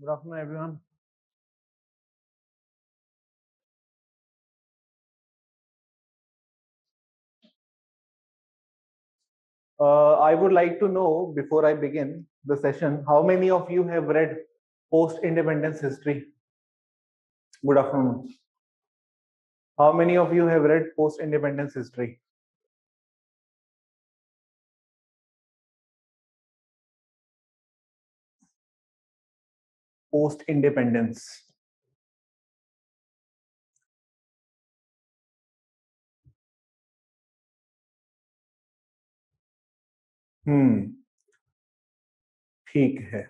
Good afternoon, everyone. I would like to know, before I begin the session, how many of you have read post-independence history? Good afternoon. How many of you have read post-independence history? Post-independence. ठीक है.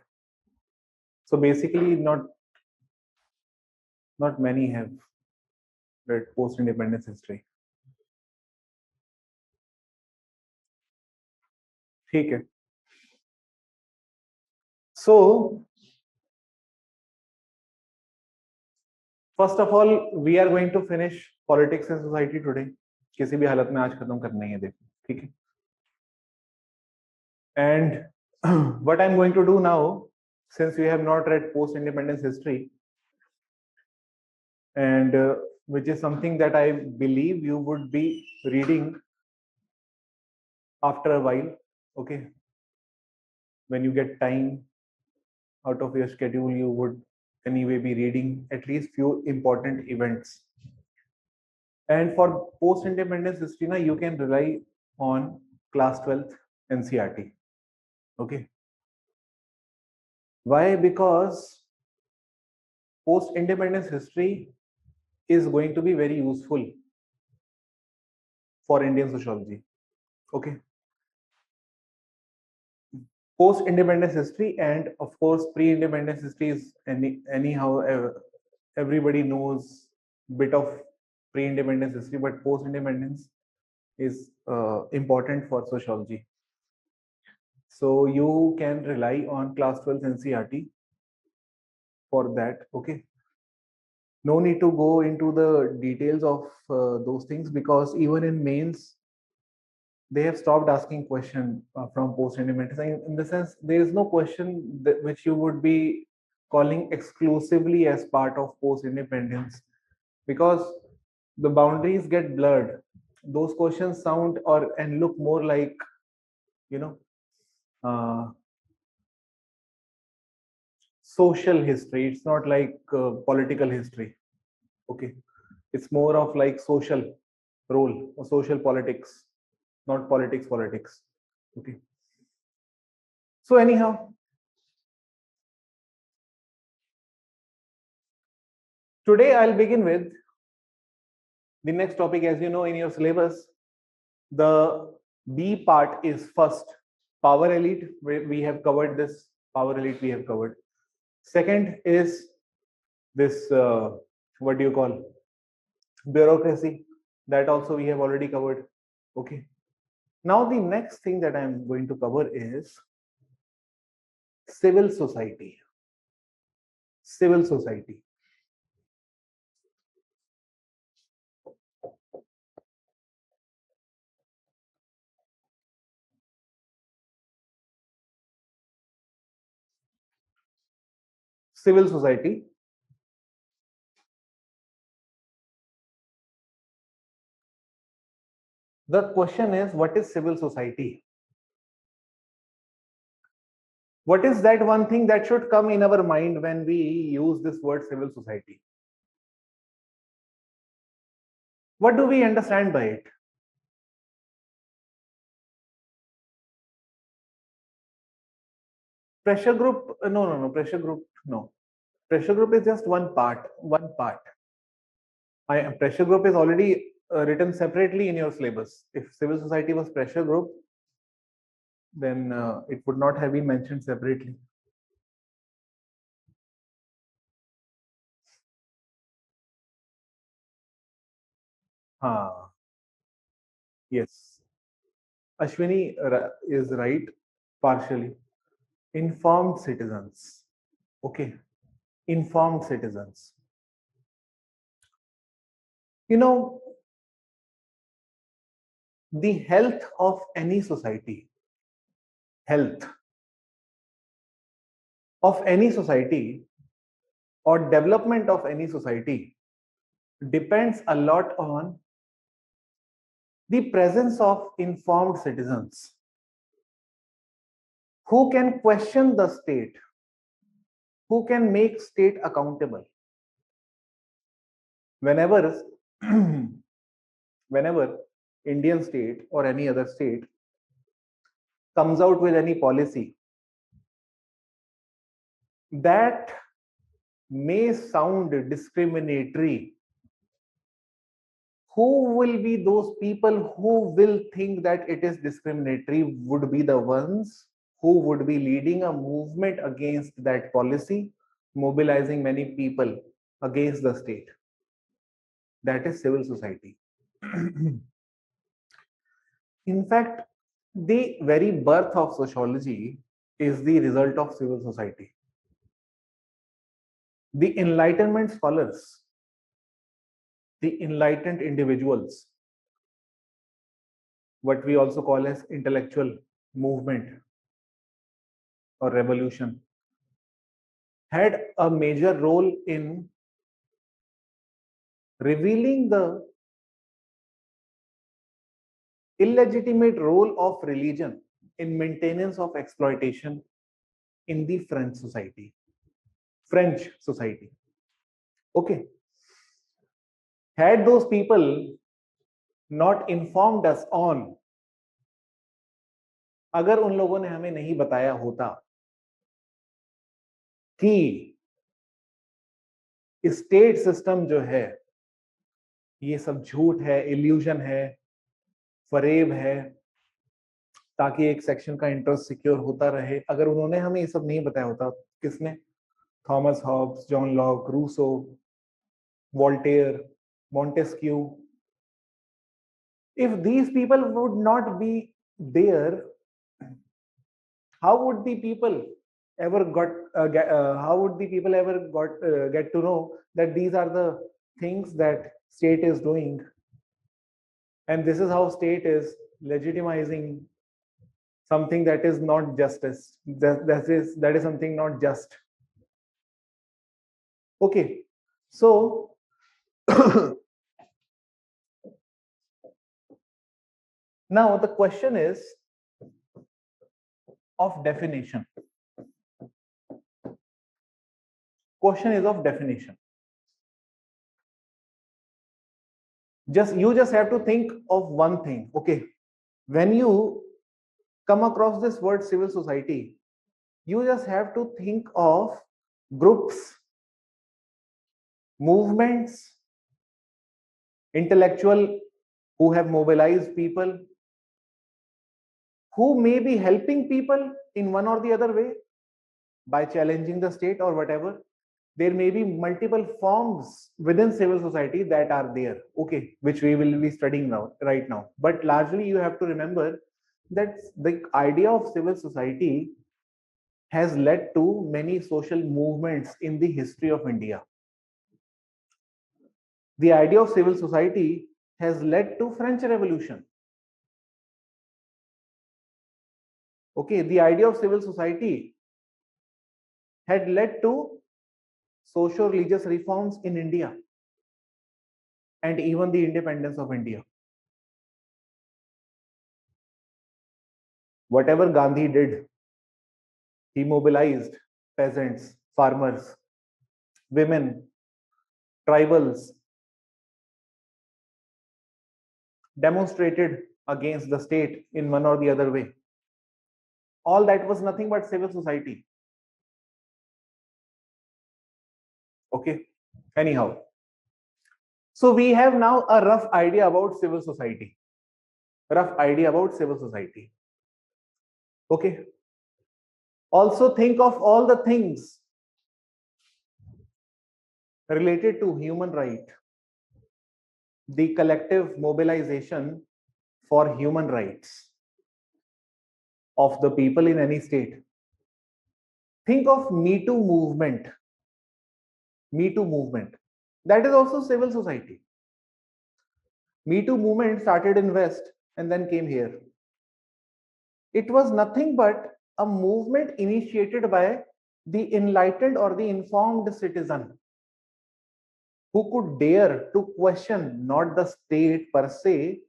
So basically, not many have read post-independence history. ठीक है. So first of all, we are going to finish politics and society today. किसी भी हालत में आज खत्म करना ही है, देखो, ठीक है. And what I'm going to do now, since we have not read post-independence history, and which is something that I believe you would be reading after a while, okay? When you get time out of your schedule, you would anyway be reading at least few important events. And for post-independence history, now you can rely on class 12th NCERT, okay? Why? Because post-independence history is going to be very useful for Indian sociology. Okay. Post-independence history and of course pre-independence history is anyhow everybody knows bit of pre-independence history, but post-independence is important for sociology. So you can rely on class 12 NCERT for that. Okay. No need to go into the details of those things, because even in mains they have stopped asking question from post-independence. In the sense, there is no question which you would be calling exclusively as part of post-independence, because the boundaries get blurred. Those questions sound or and look more like, you know, social history. It's not like political history. Okay, it's more of like social role or social politics, not politics. Okay. So anyhow, today I'll begin with the next topic. As you know, in your syllabus, the B part is first power elite. We have covered this power elite. We have covered. Second is this what do you call bureaucracy? That also we have already covered. Okay. Now the next thing that I'm going to cover is civil society. Civil society. Civil society. The question is, what is civil society? What is that one thing that should come in our mind when we use this word civil society? What do we understand by it? Pressure group? No. Pressure group, no. Pressure group is just one part. Pressure group is already written separately in your syllabus. If civil society was pressure group, then it would not have been mentioned separately. Yes. Ashwini is right partially. Informed citizens. Okay. Informed citizens. You know, the health of any society, health of any society or development of any society depends a lot on the presence of informed citizens who can question the state, who can make state accountable. Whenever whenever Indian state or any other state comes out with any policy that may sound discriminatory, who will be those people who will think that it is discriminatory would be the ones who would be leading a movement against that policy, mobilizing many people against the state. That is civil society. In fact, the very birth of sociology is the result of civil society. The Enlightenment scholars, the enlightened individuals, what we also call as intellectual movement or revolution, had a major role in revealing the illegitimate role of religion in maintenance of exploitation in the French society. French society. Okay. Had those people not informed us on, अगर उन लोगों ने हमें नहीं बताया होता कि state system जो है ये सब झूठ है, इल्यूजन है, फरेब है, ताकि एक सेक्शन का इंटरेस्ट सिक्योर होता रहे, अगर उन्होंने हमें ये सब नहीं बताया होता, किसने? Thomas Hobbes, John Locke, Rousseau, Voltaire, Montesquieu. If these people would not be there, how would the people ever get to know that these are the things that state is doing, and this is how state is legitimizing something that is not justice, that is something not just. Okay, so now the question is of definition. Question is of definition. You just have to think of one thing. Okay, when you come across this word civil society, you just have to think of groups, movements, intellectual who have mobilized people, who may be helping people in one or the other way by challenging the state or whatever. There may be multiple forms within civil society that are there, okay, which we will be studying right now. But largely you have to remember that the idea of civil society has led to many social movements in the history of India. The idea of civil society has led to French Revolution. Okay, the idea of civil society had led to socio-religious reforms in India and even the independence of India. Whatever Gandhi did, he mobilized peasants, farmers, women, tribals, demonstrated against the state in one or the other way. All that was nothing but civil society. Okay, anyhow. So we have now a rough idea about civil society. Okay. Also think of all the things related to human right, the collective mobilization for human rights of the people in any state. Think of Me Too movement. That is also civil society. Me Too movement started in West and then came here. It was nothing but a movement initiated by the enlightened or the informed citizen who could dare to question not the state per se,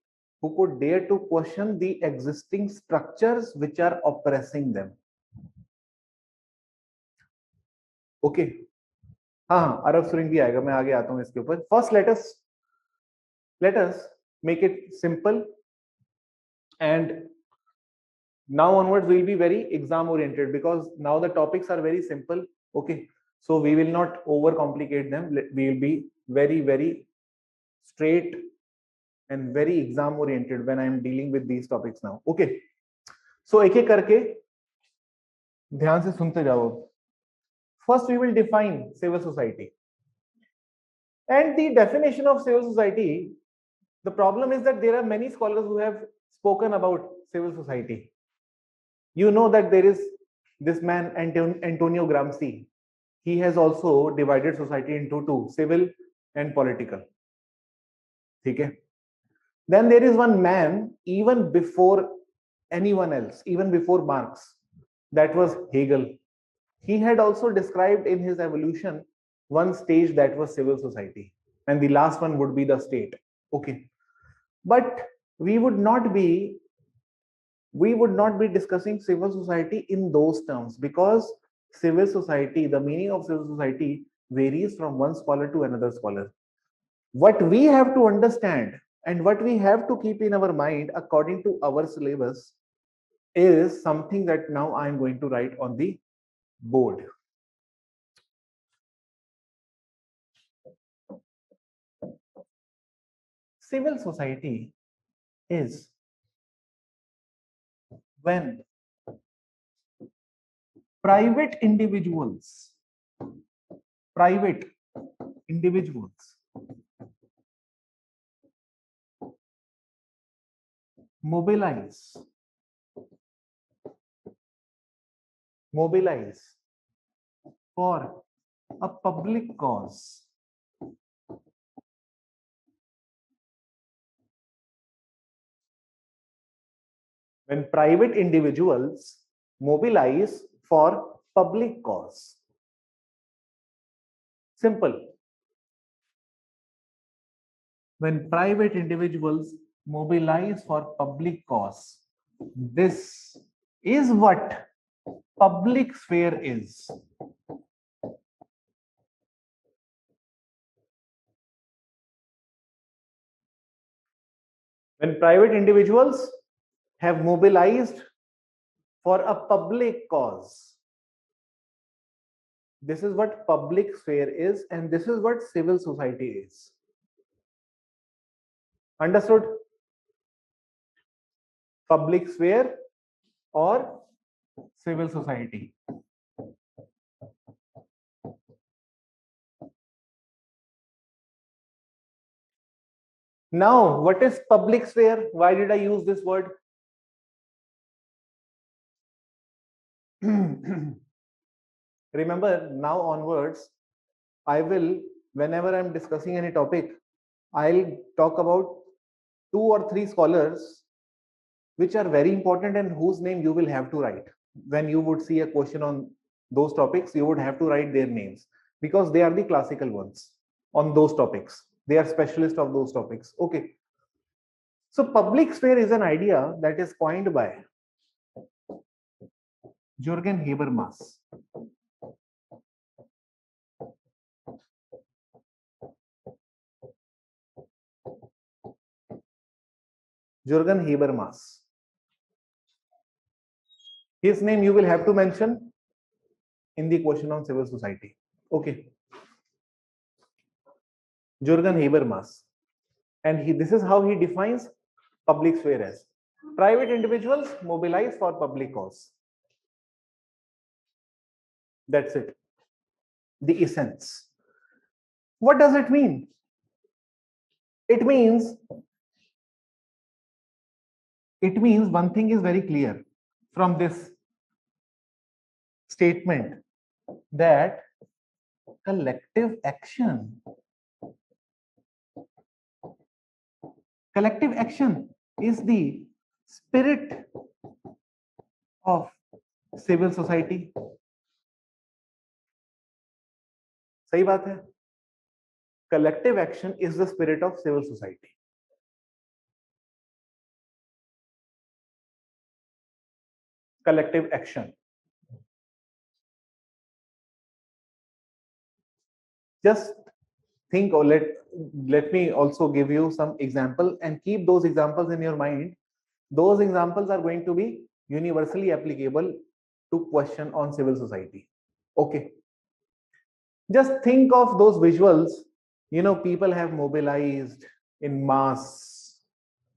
who could dare to question the existing structures which are oppressing them. Okay हाँ अरब spring भी आएगा, मैं आगे आता हूं इसके ऊपर. First let us make it simple, and now onwards we'll be very exam oriented because now the topics are very simple. Okay, so we will not overcomplicate them. We will be very straight and very exam oriented when I am dealing with these topics now. Okay, so एक एक करके ध्यान से सुनते जाओ. First we will define civil society, and the definition of civil society. The problem is that there are many scholars who have spoken about civil society. You know that there is this man Antonio Gramsci. He has also divided society into two, civil and political. Okay. Then there is one man, even before anyone else, even before Marx, that was Hegel. He had also described in his evolution one stage that was civil society, and the last one would be the state. Okay, but we would not be discussing civil society in those terms, because civil society, the meaning of civil society varies from one scholar to another scholar. What we have to understand and what we have to keep in our mind according to our syllabus is something that now I am going to write on the board. Civil society is when private individuals mobilize for a public cause. When private individuals mobilize for public cause. Simple. When private individuals mobilize for public cause, this is what public sphere is. When private individuals have mobilized for a public cause, this is what public sphere is, and this is what civil society is. Understood? Public sphere or civil society. Now, what is public sphere? Why did I use this word? Remember, now onwards, I will, whenever I'm discussing any topic, I'll talk about 2 or 3 scholars which are very important and whose name you will have to write. When you would see a question on those topics, you would have to write their names because they are the classical ones on those topics. They are specialists of those topics. Okay. So public sphere is an idea that is coined by Jürgen Habermas. Jürgen Habermas. His name you will have to mention in the question on civil society. Okay. Jürgen Habermas. And this is how he defines public sphere as private individuals mobilize for public cause. That's it. The essence. What does it mean? It means one thing is very clear from this statement, that collective action is the spirit of civil society. सही बात है. Collective action is the spirit of civil society. Collective action. Just think, or let me also give you some example and keep those examples in your mind. Those examples are going to be universally applicable to question on civil society. Okay. Just think of those visuals. People have mobilized in mass.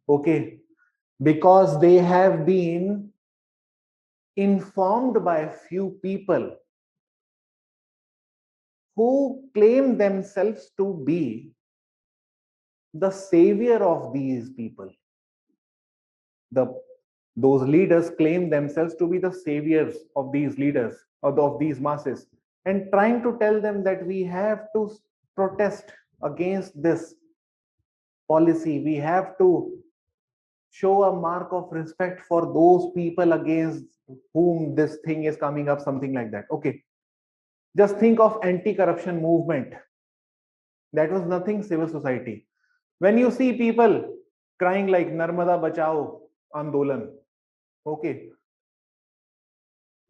Okay. Because they have been informed by a few people who claim themselves to be the savior of these people. Those leaders claim themselves to be the saviors of these leaders or of these masses, and trying to tell them that we have to protest against this policy. We have to show a mark of respect for those people against whom this thing is coming up, something like that. Okay. Just think of anti-corruption movement. That was nothing civil society. When you see people crying like Narmada Bachao Andolan, okay,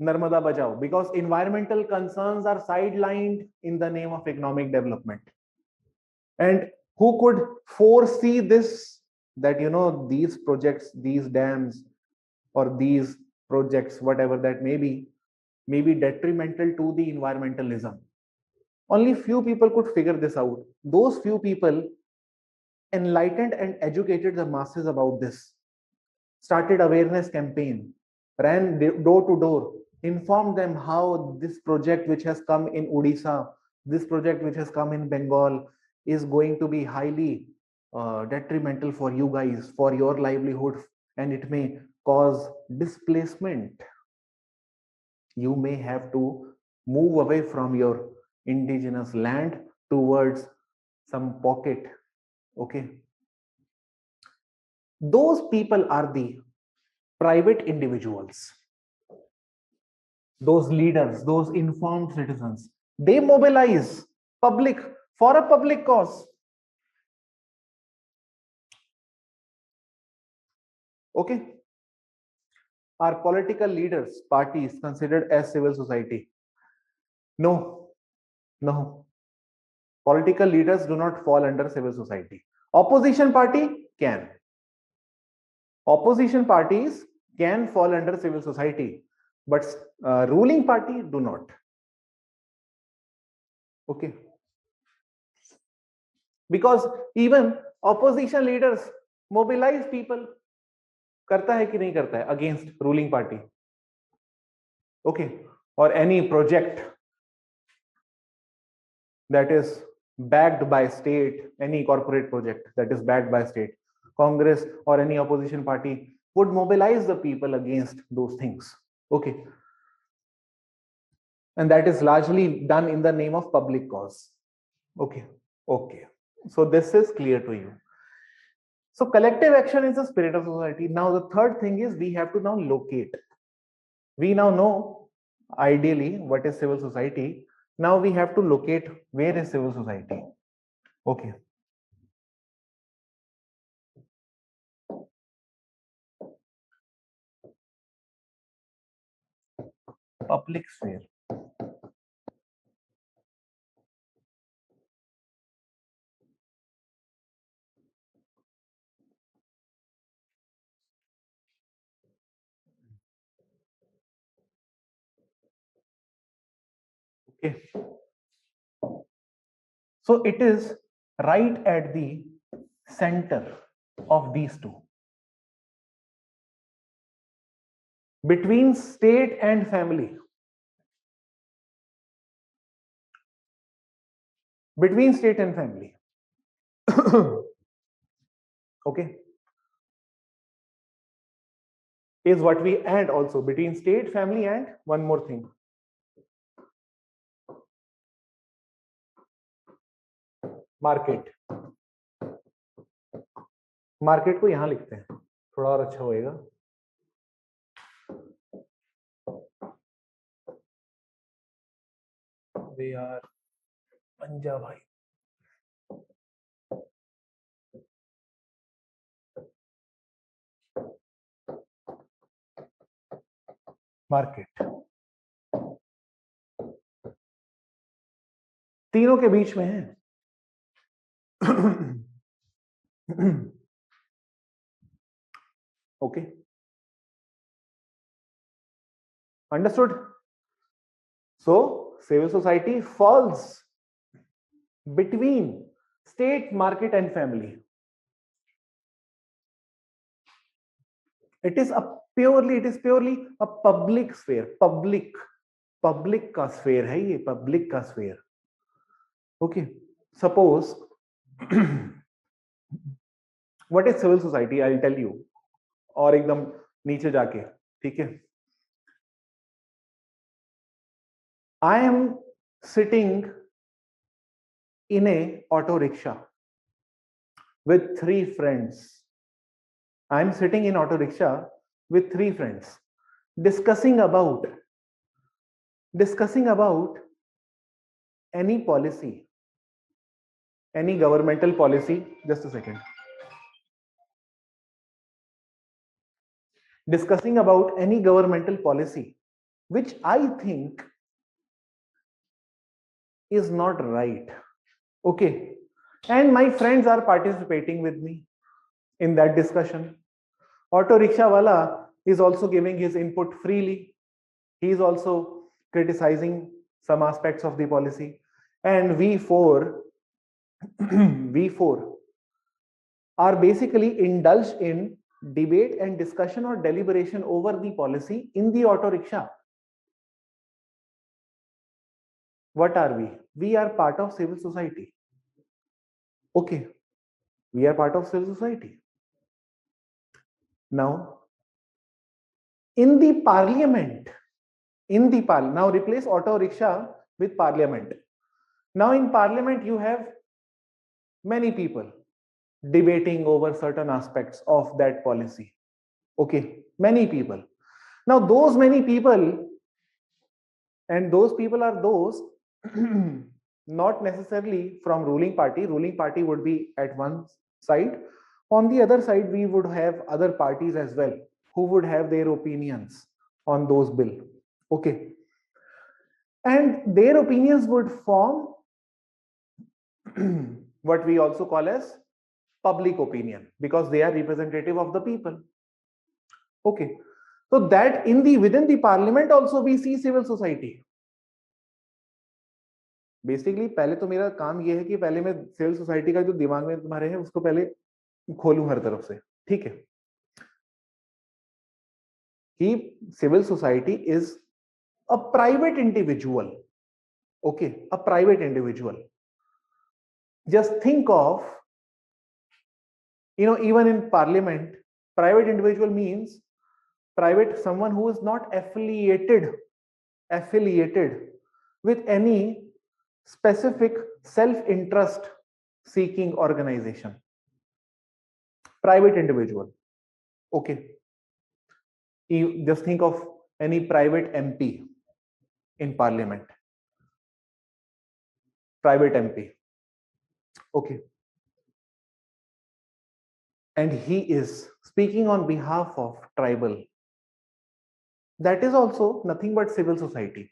Narmada Bachao, because environmental concerns are sidelined in the name of economic development. And who could foresee this? That these projects, these dams, or these projects, whatever that may be detrimental to the environmentalism. Only few people could figure this out. Those few people enlightened and educated the masses about this, started awareness campaign, ran door to door, informed them how this project which has come in Odisha, this project which has come in Bengal is going to be highly detrimental for you guys, for your livelihood, and it may cause displacement. You may have to move away from your indigenous land towards some pocket. Okay. Those people are the private individuals, those leaders, those informed citizens. They mobilize public for a public cause. Okay. Are political leaders, parties considered as civil society? No, no. Political leaders do not fall under civil society. Opposition party can. Opposition parties can fall under civil society, but ruling party do not. Okay. Because even opposition leaders mobilize people. करता है कि नहीं करता है against ruling party? Okay. Or any project that is backed by state, any corporate project that is backed by state, Congress or any opposition party would mobilize the people against those things. Okay. And that is largely done in the name of public cause. Okay. Okay. So this is clear to you. So collective action is the spirit of society. Now the third thing is we have to now locate. We now know ideally what is civil society. Now we have to locate where is civil society. Okay. Public sphere. Okay. So it is right at the center of these two. Between state and family. Between state and family. Okay. Is what we add also between state, family, and one more thing. Market. Market को यहां लिखते हैं, थोड़ा और अच्छा होएगा. They are पंजा भाई, मार्केट तीनों के बीच में है। Okay, understood. So civil society falls between state, market and family. It is purely a public sphere. Public का sphere है ये, public का sphere. Okay, suppose what is civil society? I'll tell you. और एकदम नीचे जाके, ठीक है? I am sitting in a auto rickshaw with 3 friends. I am sitting in auto rickshaw with 3 friends discussing about any policy, any governmental policy. Just a second. Discussing about any governmental policy which I think is not right. Okay, and my friends are participating with me in that discussion. Auto rickshaw wala is also giving his input freely. He is also criticizing some aspects of the policy, and we four are basically indulged in debate and discussion or deliberation over the policy in the auto rickshaw. What are we? We are part of civil society. Okay, we are part of civil society. Now, in the parliament, now replace auto rickshaw with parliament. Now in parliament, you have many people debating over certain aspects of that policy. Okay, many people. Now those many people, and those people are those not necessarily from ruling party would be at one side. On the other side, we would have other parties as well who would have their opinions on those bill. Okay, and their opinions would form what we also call as public opinion, because they are representative of the people. Okay, so that within the parliament also we see civil society. Basically पहले तो मेरा काम ये है कि पहले मैं civil society का जो दिमाग में तुम्हारे है उसको पहले खोलूं हर तरफ से, ठीक है? कि civil society is a private individual. Okay, a private individual. Just think of, even in parliament, private individual means private, someone who is not affiliated with any specific self-interest seeking organization. Private individual. Okay, you just think of any private MP in parliament. Private MP. Okay, and he is speaking on behalf of tribal. That is also nothing but civil society.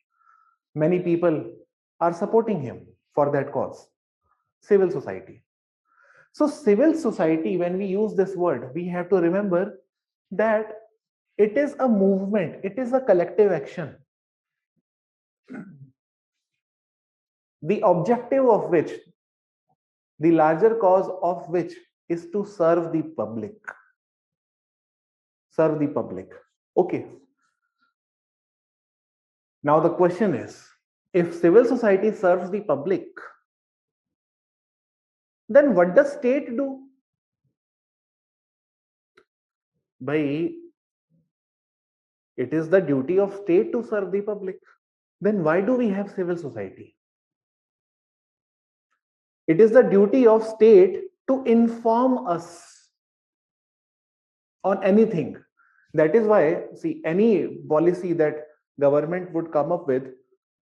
Many people are supporting him for that cause. Civil society. So civil society, when we use this word, we have to remember that it is a movement, it is a collective action, the objective of which, the larger cause of which is to serve the public. Serve the public. Okay. Now the question is, if civil society serves the public, then what does state do? Bhai, it is the duty of state to serve the public. Then why do we have civil society? It is the duty of state to inform us on anything. That is why, see, any policy that government would come up with,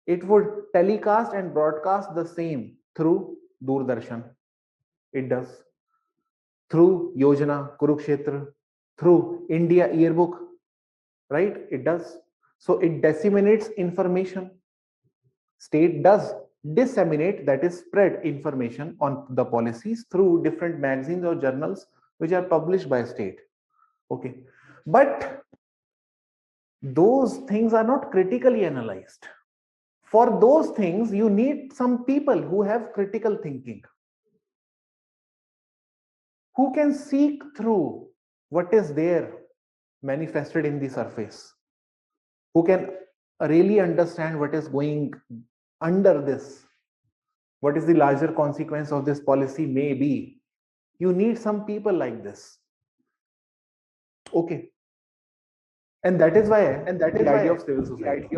it would telecast and broadcast the same Through Doordarshan, it does. Through Yojana, Kurukshetra, through India Yearbook, right? It does. So it disseminates information. State does disseminate, that is spread information on the policies through different magazines or journals which are published by state. Okay. But those things are not critically analyzed. For those things, you need some people who have critical thinking, who can seek through what is there manifested in the surface, who can really understand what is going under this, what is the larger consequence of this policy may be. You need some people like this. Okay. And that is why the idea of civil society.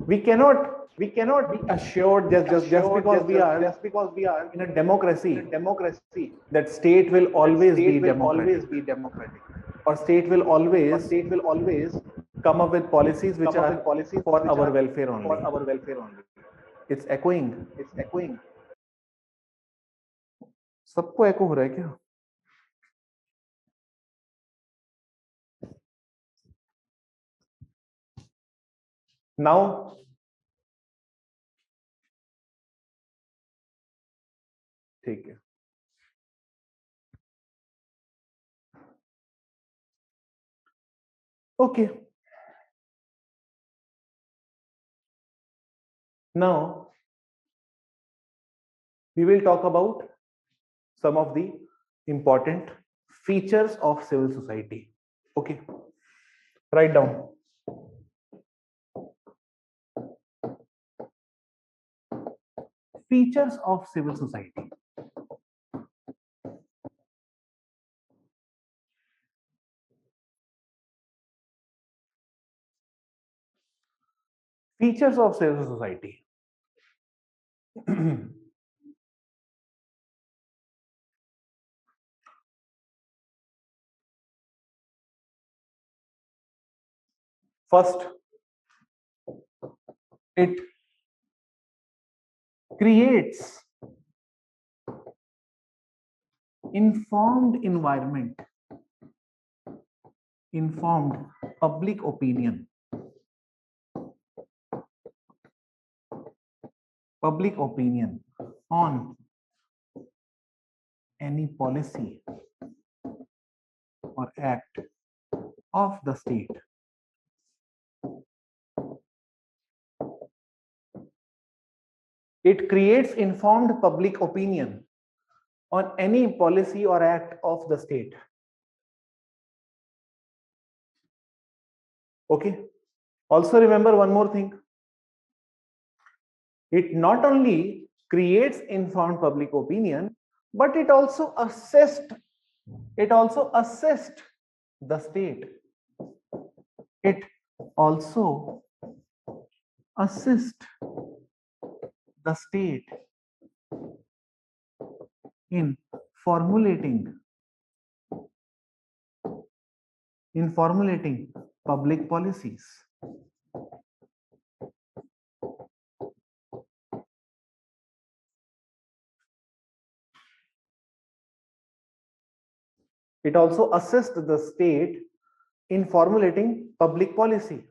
We cannot be assured just because we are in a democracy that state will always be democratic, or state will always come up with policies which are for our welfare only. It's echoing. सबको एको हो रहा है क्या? Now ठीक है. Okay. Now we will talk about some of the important features of civil society. Okay. Write down. Features of civil society. Features of civil society. First, it creates informed environment, informed public opinion, on any policy or act of the state. It creates informed public opinion on any policy or act of the state. Okay. Also remember one more thing. It not only creates informed public opinion, but it also assists the state. It also assists the state in formulating public policies. It also assists the state in formulating public policy.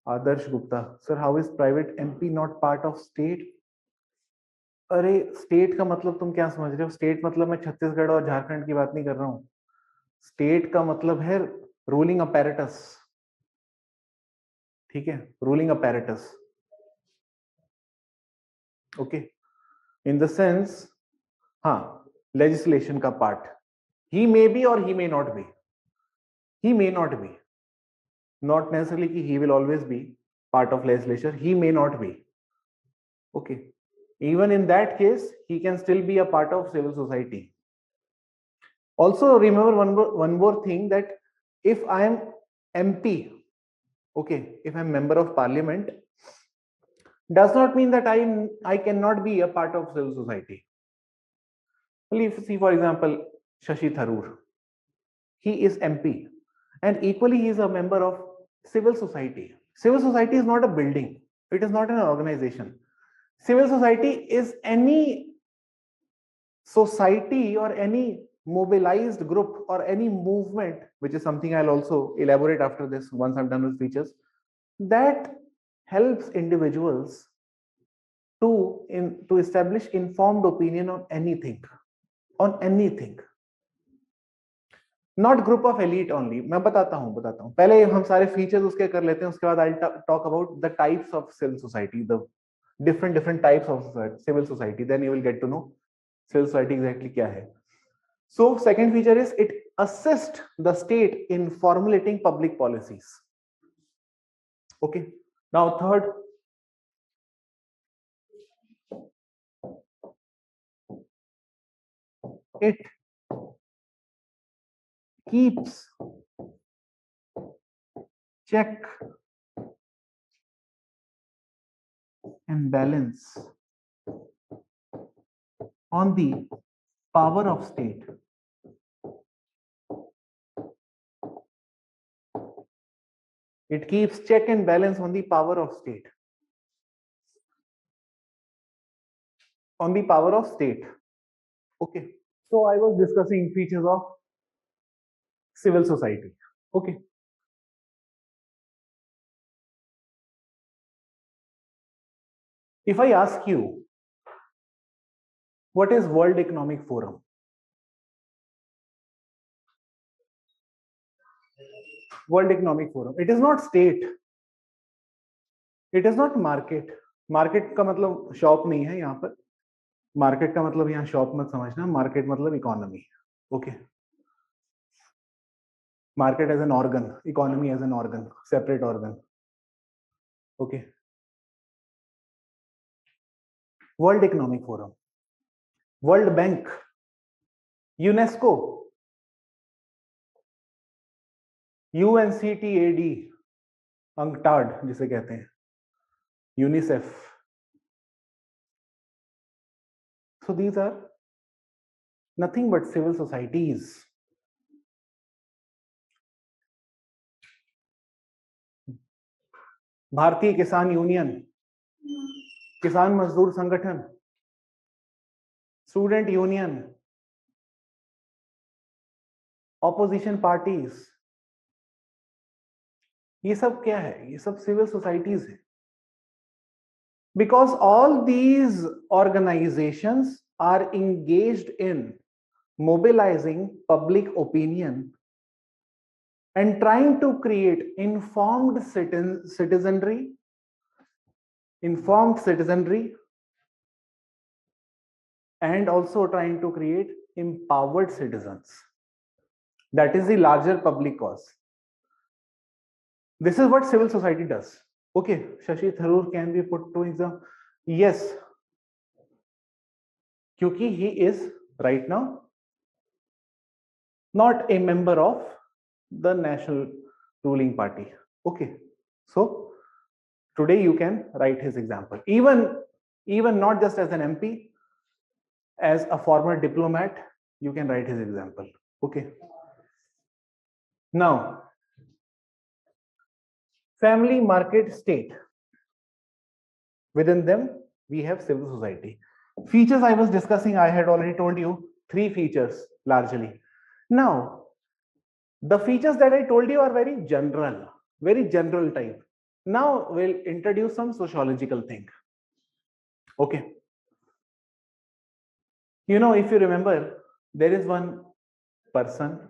Adarsh Gupta, sir, how is private MP not part of state? अरे state का मतलब तुम क्या समझ रहे हो? State मतलब मैं छत्तीसगढ़ और झारखंड की बात नहीं कर रहा हूं. स्टेट का मतलब है रूलिंग अपैरेटस. ठीक है, ruling apparatus. Okay, in the sense, हाँ, लेजिस्लेशन का पार्ट. ही मे बी और he may not be. He may not be. Not necessarily कि he will always be part of legislature. He may not be. Okay. Even in that case, he can still be a part of civil society. Also remember one more thing, that if I am MP, okay, if I'm member of parliament, does not mean that I cannot be a part of civil society. Well, if see for example Shashi Tharoor, he is MP. and equally he is a member of civil society. Civil society is not a building, it is not an organization. Civil society is any society or any mobilized group or any movement, which is something I'll also elaborate after this once I'm done with features, that helps individuals to establish informed opinion on anything. Not group of elite only. मैं बताता हूँ पहले हम सारे features उसके कर लेते हैं, उसके बाद I'll talk about the types of civil society, the different types of civil society, then you will get to know civil society exactly क्या है. So second feature is it assists the state in formulating public policies. Okay, now third, it keeps check and balance on the power of state. It keeps check and balance on the power of state. On the power of state. Okay. So I was discussing features of civil society. Okay. If I ask you, what is World Economic Forum? World Economic Forum. It is not state. It is not market. Market का मतलब shop नहीं है यहाँ पर. Market का मतलब यहाँ shop मत समझना. मार्केट मतलब economy. Okay. Market as an organ, economy as an organ, separate organ. Okay. World Economic Forum, World Bank, UNESCO, UNCTAD, UNCTAD जिसे कहते हैं, UNICEF. So these are nothing but civil societies. भारतीय किसान union, किसान मजदूर संगठन, student union, opposition parties, ये सब क्या है? ये सब सिविल सोसाइटीज है. Because all these organizations are engaged in mobilizing public opinion and trying to create informed citizenry, and also trying to create empowered citizens. That is the larger public cause. This is what civil society does. Okay, Shashi Tharoor can be put to exam. Yes, क्योंकि he is right now not a member of the national ruling party. Okay, so today you can write his example. Even not just as an MP, as a former diplomat, you can write his example. Okay. Now, family, market, state. Within them, we have civil society. Features I was discussing, I had already told you 3 features largely. Now, the features that I told you are very general type. Now we'll introduce some sociological thing. Okay. You know, if you remember, there is one person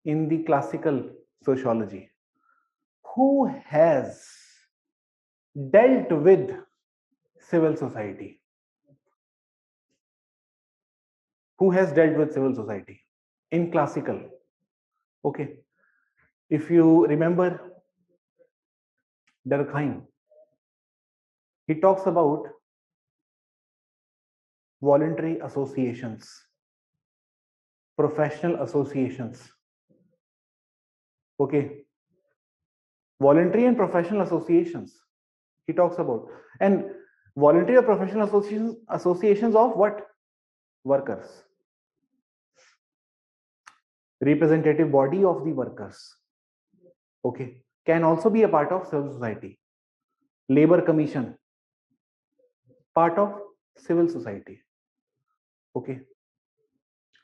in the classical sociology who has dealt with civil society. Who has dealt with civil society in classical? Okay. If you remember Durkheim, he talks about voluntary associations, professional associations. Okay. Voluntary and professional associations he talks about. And voluntary or professional associations of what? Workers. representative body of the workers. Okay, can also be a part of civil society. Labor commission, part of civil society. Okay,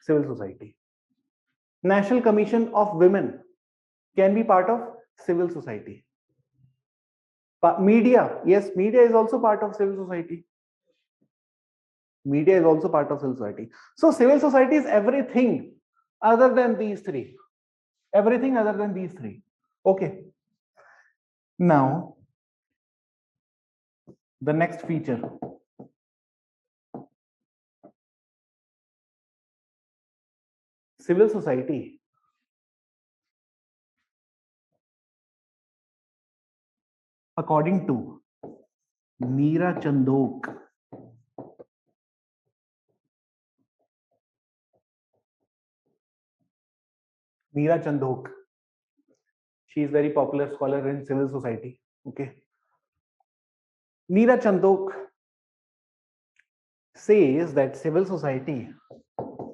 civil society. National Commission of Women can be part of civil society. Media, yes, media is also part of civil society. Media is also part of civil society. So civil society is everything other than these three. Everything other than these three. Okay. Now, the next feature. Civil society. According to Meera Chandok, Meera Chandok, she is very popular scholar in civil society. Okay. Meera Chandok says that civil society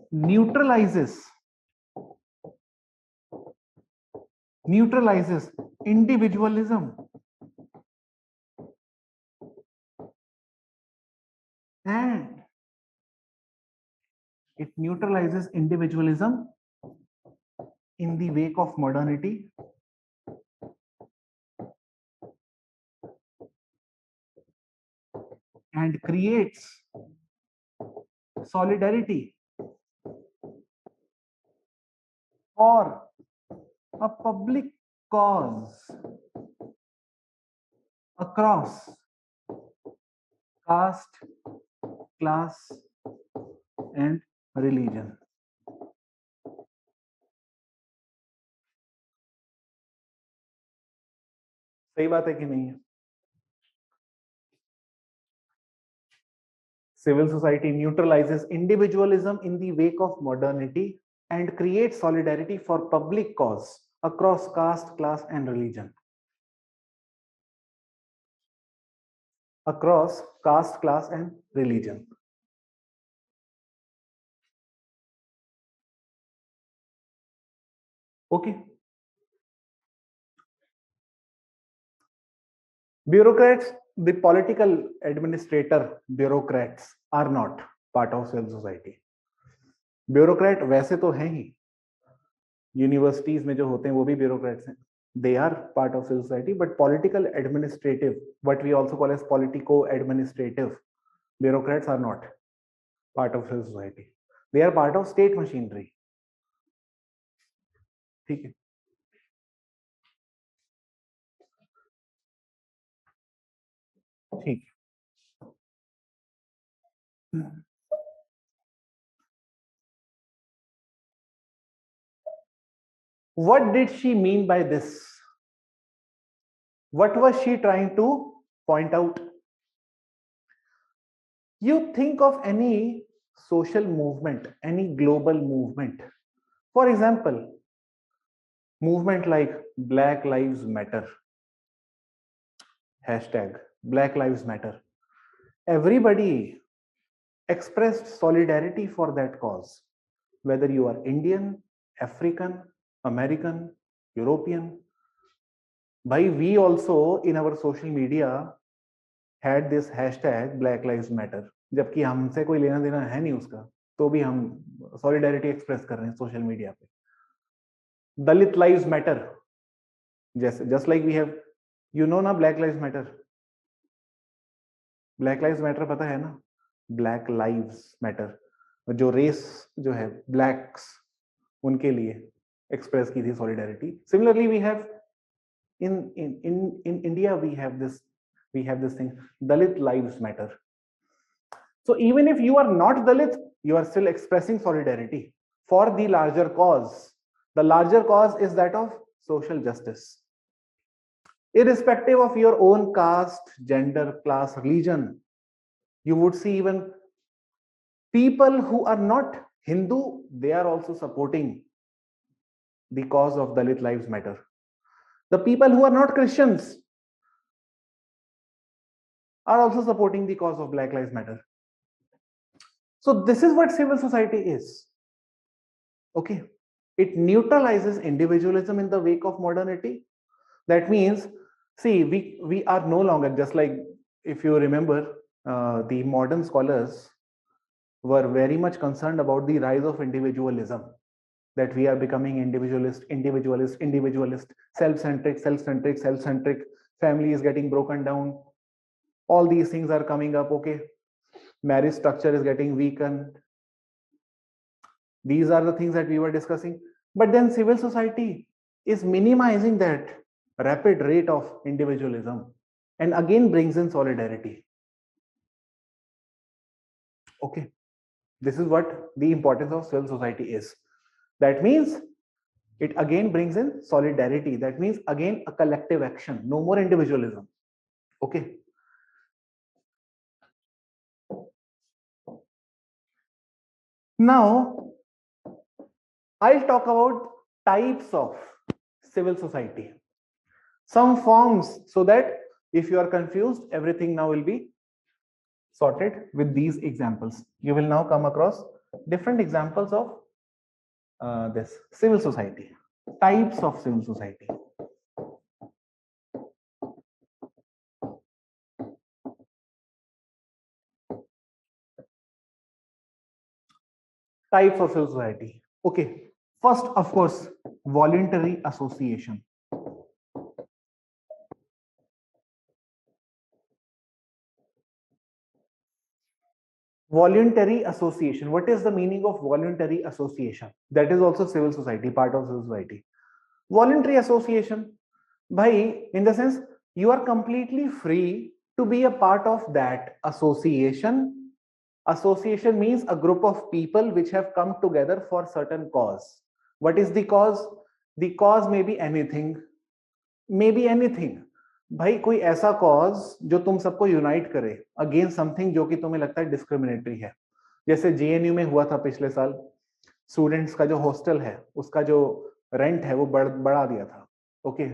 neutralizes individualism and it neutralizes individualism in the wake of modernity and creates solidarity for a public cause across caste, class and religion. सही बात है कि नहीं है? Civil society neutralizes individualism in the wake of modernity and creates solidarity for public cause across caste, class, and religion. Across caste, class, and religion. Okay. Bureaucrats, the political administrator bureaucrats are not part of civil society. Bureaucrat वैसे तो हैं ही, universities में जो होते हैं वो भी bureaucrats हैं. They are part of civil society, but political administrative, what we also call as politico-administrative bureaucrats are not part of civil society. They are part of state machinery. ठीक है. ठीक. What did she mean by this? What was she trying to point out? You think of any social movement, any global movement. For example, movement like Black Lives Matter, hashtag Black Lives Matter. Everybody expressed solidarity for that cause, whether you are Indian, African, American, European. By we also in our social media had this hashtag Black Lives Matter. जबकि हमसे कोई लेना देना है नहीं उसका, तो भी हम solidarity express कर रहे हैं social media पे. Dalit Lives Matter, just like we have, you know ना, Black Lives Matter. Black Lives Matter पता है ना? Black Lives Matter, जो रेस जो है blacks, उनके लिए express की थी solidarity. Similarly, we have in India we have this thing, Dalit Lives Matter. So even if you are not Dalit, you are still expressing solidarity for the larger cause. The larger cause is that of social justice. Irrespective of your own caste, gender, class, religion, you would see even people who are not Hindu, they are also supporting the cause of Dalit Lives Matter. The people who are not Christians are also supporting the cause of Black Lives Matter. So this is what civil society is. Okay. It neutralizes individualism in the wake of modernity. That means, see, we are no longer, just like if you remember, the modern scholars were very much concerned about the rise of individualism, that we are becoming individualist, self-centric, family is getting broken down, all these things are coming up. Okay, marriage structure is getting weakened. These are the things that we were discussing. But then civil society is minimizing that rapid rate of individualism and again brings in solidarity. Okay, this is what the importance of civil society is. That means it again brings in solidarity. That means again a collective action, no more individualism. Okay. Now, I'll talk about types of civil society, some forms, so that if you are confused, everything now will be sorted with these examples. You will now come across different examples of this civil society, types of civil society. Types of civil society. Okay. First, of course, voluntary association. Voluntary association. What is the meaning of voluntary association? That is also civil society, part of civil society. Voluntary association, bhai, in the sense you are completely free to be a part of that association. Association means a group of people which have come together for certain cause. What is the cause? The cause may be anything, भाई कोई ऐसा cause जो तुम सबको unite करे against something जो कि तुम्हें लगता है डिस्क्रिमिनेटरी है. जैसे जेएनयू में हुआ था पिछले साल, स्टूडेंट्स का जो हॉस्टल है उसका जो रेंट है वो बढ़ा दिया था. Okay,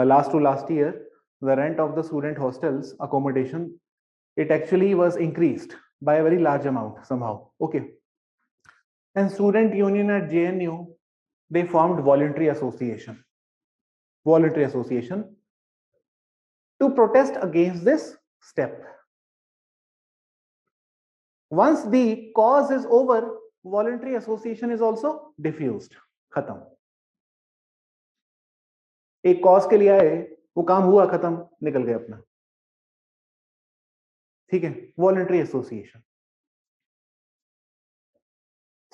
last to last year the rent of the student hostels accommodation, it actually was increased by a very large amount somehow. Okay, and student union at JNU, they formed voluntary association to protest against this step. Once the cause is over, voluntary association is also diffused, खत्म. एक cause के लिए आए, वो काम हुआ, खत्म, निकल गए अपना. ठीक है, voluntary association.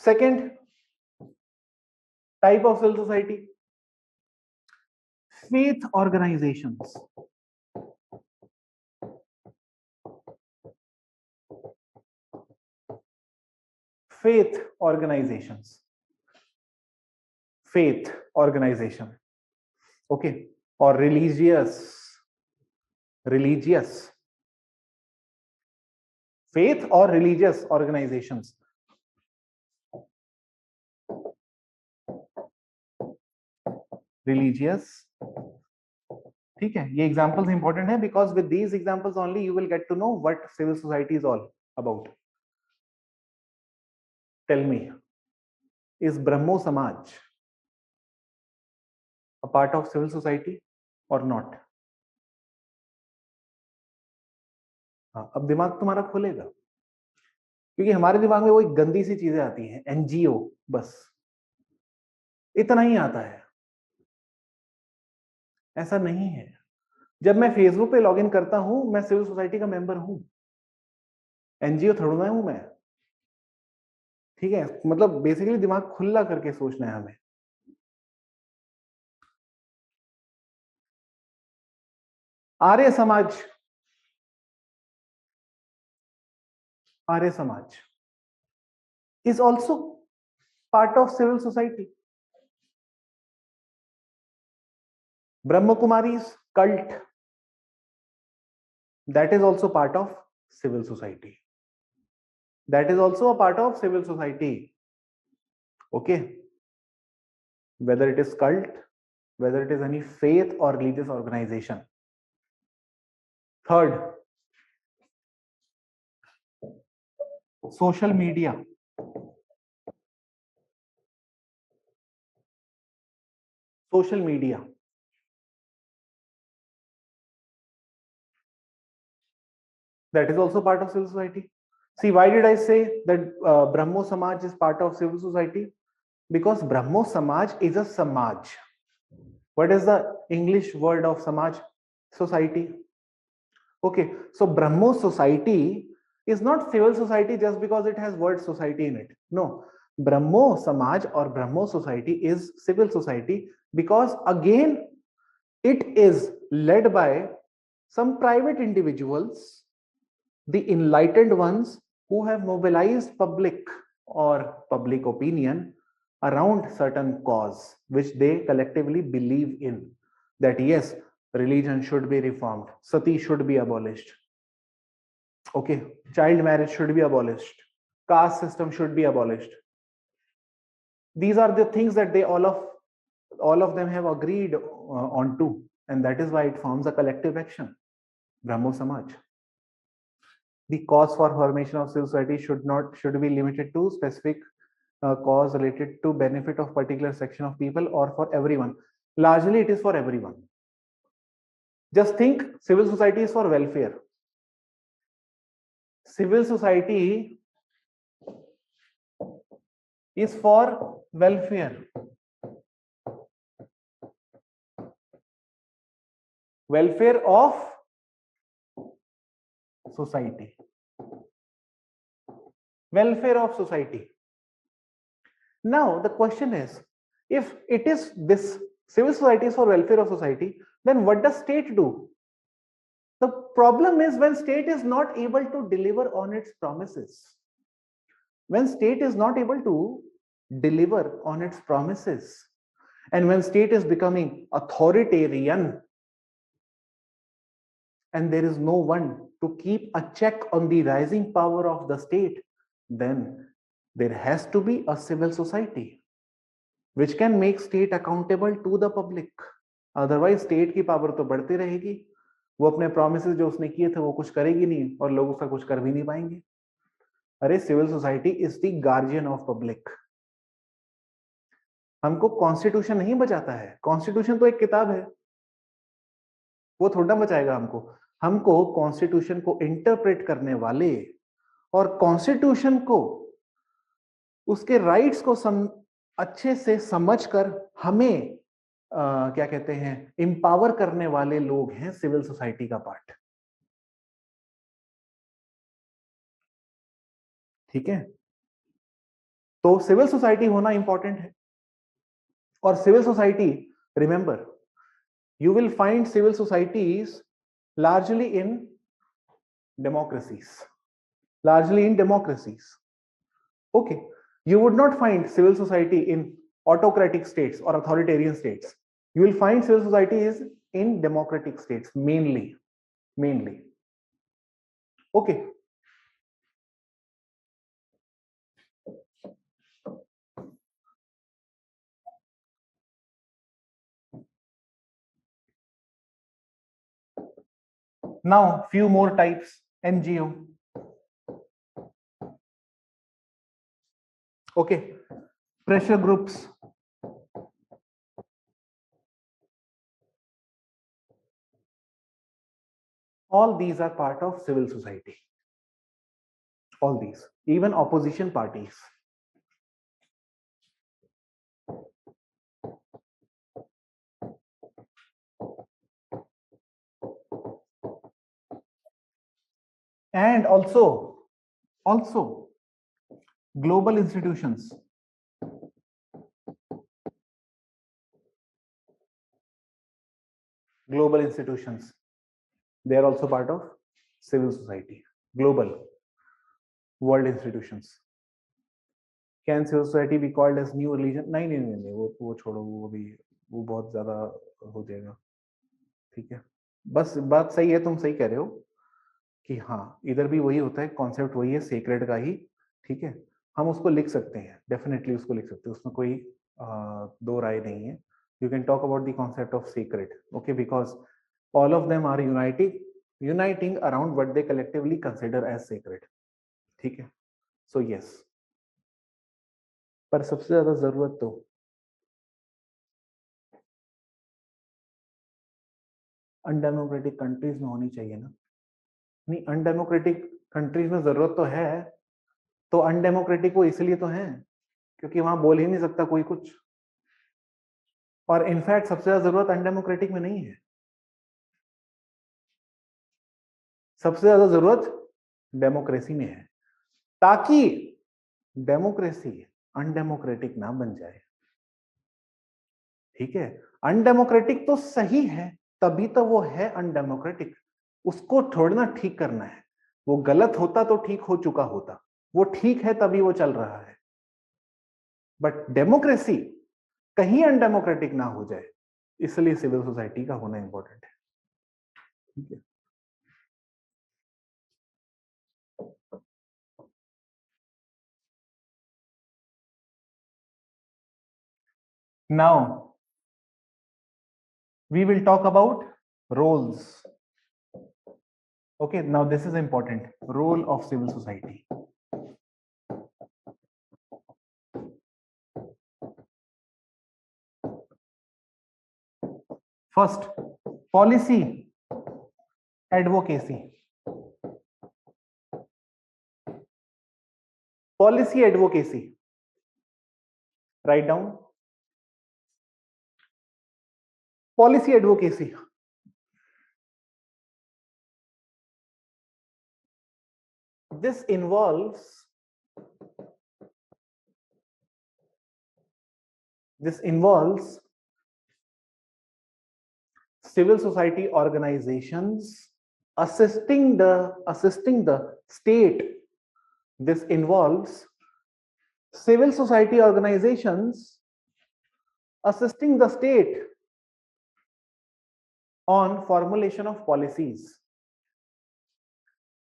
Second type of civil society, faith organisations. Faith organisations, faith organisation. Okay, और religious faith or religious organizations. Religious, ठीक है, ये एग्जांपल्स इंपॉर्टेंट है because with these examples only you will get to know what civil society is all about. Tell me, is Brahmo Samaj a part of civil society or not? हाँ, अब दिमाग तुम्हारा खुलेगा, क्योंकि हमारे दिमाग में वो एक गंदी सी चीजें आती हैं, एनजीओ, बस इतना ही आता है. ऐसा नहीं है. जब मैं फेसबुक पे लॉगिन करता हूं, मैं सिविल सोसाइटी का मेंबर हूं, एनजीओ थोड़ा हूं मैं. ठीक है, मतलब बेसिकली दिमाग खुला करके सोचना है हमें. Arya Samaj, Arya Samaj is also part of civil society. Brahma Kumari's cult, that is also part of civil society. That is also a part of civil society. Okay, whether it is cult, whether it is any faith or religious organization. Third, social media. social media. That is also part of civil society. See, why did I say that Brahmo Samaj is part of civil society? Because Brahmo Samaj is a Samaj. What is the English word of Samaj? Society. Okay, so Brahmo society is not civil society just because it has word society in it. No, Brahmo Samaj or Brahmo society is civil society because again it is led by some private individuals, the enlightened ones who have mobilized public or public opinion around certain cause which they collectively believe in, that yes, religion should be reformed, sati should be abolished, okay, child marriage should be abolished, caste system should be abolished. These are the things that they all of them have agreed on to, and that is why it forms a collective action, Brahmo Samaj. The cause for formation of civil society should be limited to specific cause related to benefit of particular section of people or for everyone. Largely it is for everyone. Just think, civil society is for welfare. Civil society is for welfare. Welfare of society. Welfare of society. Now the question is, if it is this civil society is for welfare of society, then what does state do? The problem is when state is not able to deliver on its promises. When state is not able to deliver on its promises, and when state is becoming authoritarian, and there is no one to keep a check on the rising power of the state, then there has to be a civil society which can make state accountable to the public. Otherwise state की power तो बढ़ती रहेगी, वो अपने promises जो उसने किए थे वो कुछ करेगी नहीं और लोग उसका कुछ कर भी नहीं पाएंगे. अरे civil society is the guardian of public. हमको कॉन्स्टिट्यूशन नहीं बचाता है, कॉन्स्टिट्यूशन तो एक किताब है, वो थोड़ा बचाएगा हमको. हमको कॉन्स्टिट्यूशन को इंटरप्रेट करने वाले और कॉन्स्टिट्यूशन को उसके राइट्स को अच्छे से समझकर हमें क्या कहते हैं एम्पावर करने वाले लोग हैं सिविल सोसाइटी का पार्ट. ठीक है, तो सिविल सोसाइटी होना इंपॉर्टेंट है. और civil society, remember, you will find civil societies largely in democracies. Largely in democracies. Okay. You would not find civil society in autocratic states or authoritarian states. You will find civil societies in democratic states mainly. Mainly. Okay. Now, few more types. NGO. Okay. Pressure groups. All these are part of civil society. All these. Even opposition parties. And also global institutions. Global institutions, they are also part of civil society. Global world institutions. Can civil society be called as new religion? नहीं, वो छोड़ो, वो बहुत ज्यादा हो जाएगा. ठीक है, बस बात सही है, तुम सही कह रहे हो कि हाँ इधर भी वही होता है, कॉन्सेप्ट वही है, सेक्रेड का ही. ठीक है, हम उसको लिख सकते हैं, डेफिनेटली उसको लिख सकते हैं, उसमें कोई दो राय नहीं है. You can talk about the concept of sacred, okay, because all of them are uniting around what they collectively consider as sacred. ठीक है, so yes. पर सबसे ज्यादा जरूरत तो अनडेमोक्रेटिक कंट्रीज में होनी चाहिए ना? नहीं, अनडेमोक्रेटिक कंट्रीज में जरूरत तो है, तो अनडेमोक्रेटिक वो इसलिए तो है क्योंकि वहां बोल ही नहीं सकता कोई कुछ। और इनफैक्ट सबसे ज्यादा जरूरत अनडेमोक्रेटिक में नहीं है, सबसे ज्यादा जरूरत डेमोक्रेसी में है, ताकि डेमोक्रेसी अनडेमोक्रेटिक ना बन जाए। ठीक है, अनडेमोक्रेटिक तो सही है, तभी तो वो है अनडेमोक्रेटिक, उसको थोड़ा ना ठीक करना है। वो गलत होता तो ठीक हो चुका होता, वो ठीक है तभी वो चल रहा है। बट डेमोक्रेसी कहीं अनडेमोक्रेटिक ना हो जाए, इसलिए सिविल सोसाइटी का होना इंपॉर्टेंट है। ठीक है, now we will talk about roles. Okay, now this is important, role of civil society. First, policy advocacy. Policy advocacy. Write down. Policy advocacy. This involves civil society organizations assisting the state. This involves civil society organizations assisting the state on formulation of policies.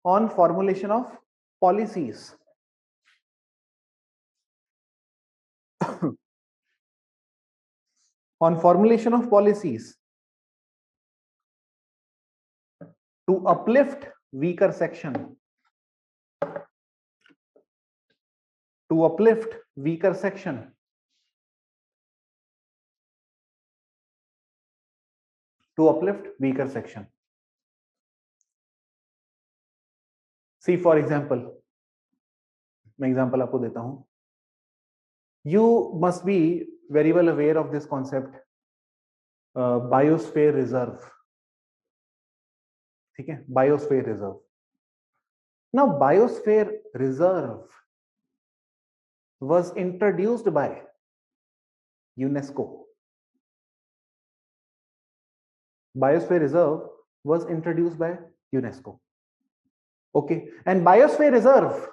On formulation of policies. On formulation of policies to uplift weaker section. To uplift weaker section. To uplift weaker section. See, for example, मैं example आपको देता हूं. You must be very well aware of this concept, biosphere reserve. ठीक है, biosphere reserve. Now, biosphere reserve was introduced by UNESCO. Biosphere reserve was introduced by UNESCO. Okay, and biosphere reserve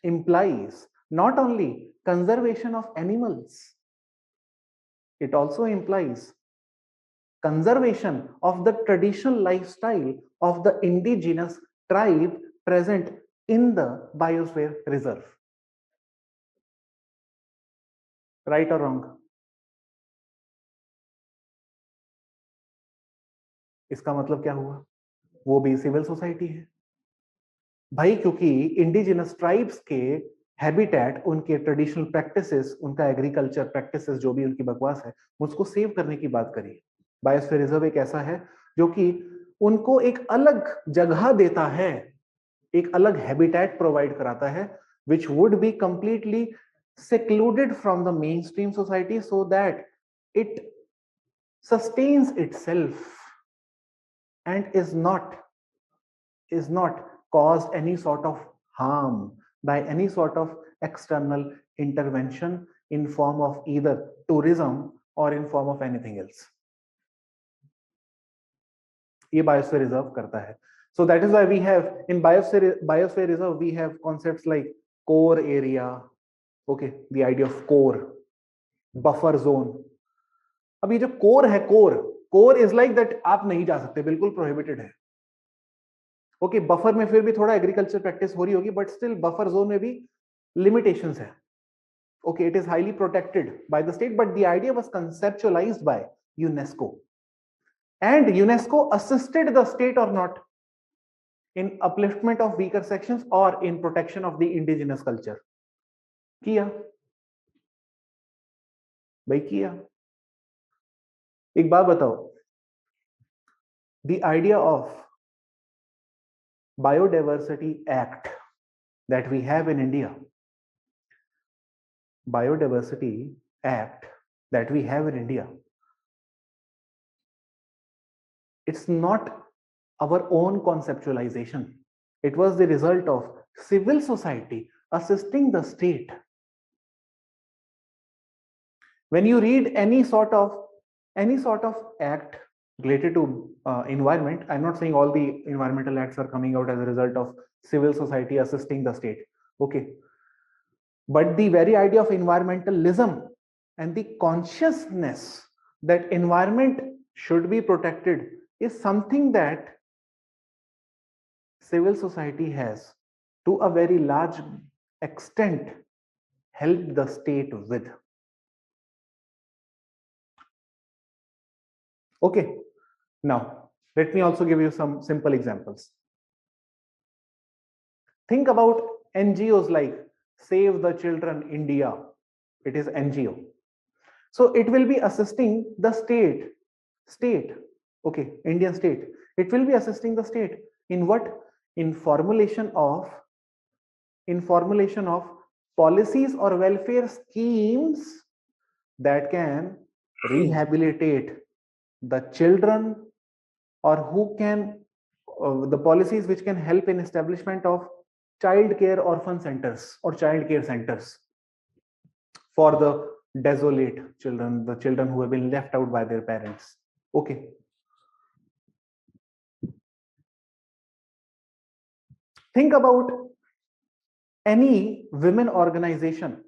implies not only conservation of animals, it also implies conservation of the traditional lifestyle of the indigenous tribe present in the biosphere reserve. Right or wrong? इसका मतलब क्या हुआ? वो भी civil society है भाई, क्योंकि indigenous tribes के हैबिटेट, उनके ट्रेडिशनल प्रैक्टिसेस, उनका एग्रीकल्चर प्रैक्टिसेस, जो भी उनकी बकवास है, उसको सेव करने की बात करी। बायोस्फीयर रिजर्व एक ऐसा है जो कि उनको एक अलग जगह देता है, एक अलग हैबिटेट प्रोवाइड कराता है, which would be completely secluded from the mainstream society so that it sustains itself and is not caused any sort of harm by any sort of external intervention in form of either tourism or in form of anything else. ये biosphere reserve करता है. So that is why we have in biosphere reserve we have concepts like core area. Okay, the idea of core, buffer zone. अब ये जो core है, core is like that आप नहीं जा सकते, बिल्कुल prohibited है. ओके, बफर में फिर भी थोड़ा एग्रीकल्चर प्रैक्टिस हो रही होगी, बट स्टिल बफर जोन में भी लिमिटेशंस है. Okay, it is highly protected by the state, but the idea was conceptualised by UNESCO, and UNESCO assisted the state और not in upliftment of weaker sections और in protection of the indigenous culture. किया भाई, किया. एक बात बताओ, The idea of biodiversity act that we have in India, biodiversity act that we have in India, it's not our own conceptualization. It was the result of civil society assisting the state. When you read any sort of act related to environment, I'm not saying all the environmental acts are coming out as a result of civil society assisting the state, okay, but the very idea of environmentalism and the consciousness that environment should be protected is something that civil society has to a very large extent helped the state with. Okay, now let me also give you some simple examples. Think about NGOs like Save the Children India. It is NGO. So it will be assisting the state, okay, Indian state. It will be assisting the state in what? In formulation of policies or welfare schemes that can rehabilitate the children, or who can the policies which can help in establishment of child care orphan centers or child care centers for the desolate children, the children who have been left out by their parents. Okay. Think about any women organization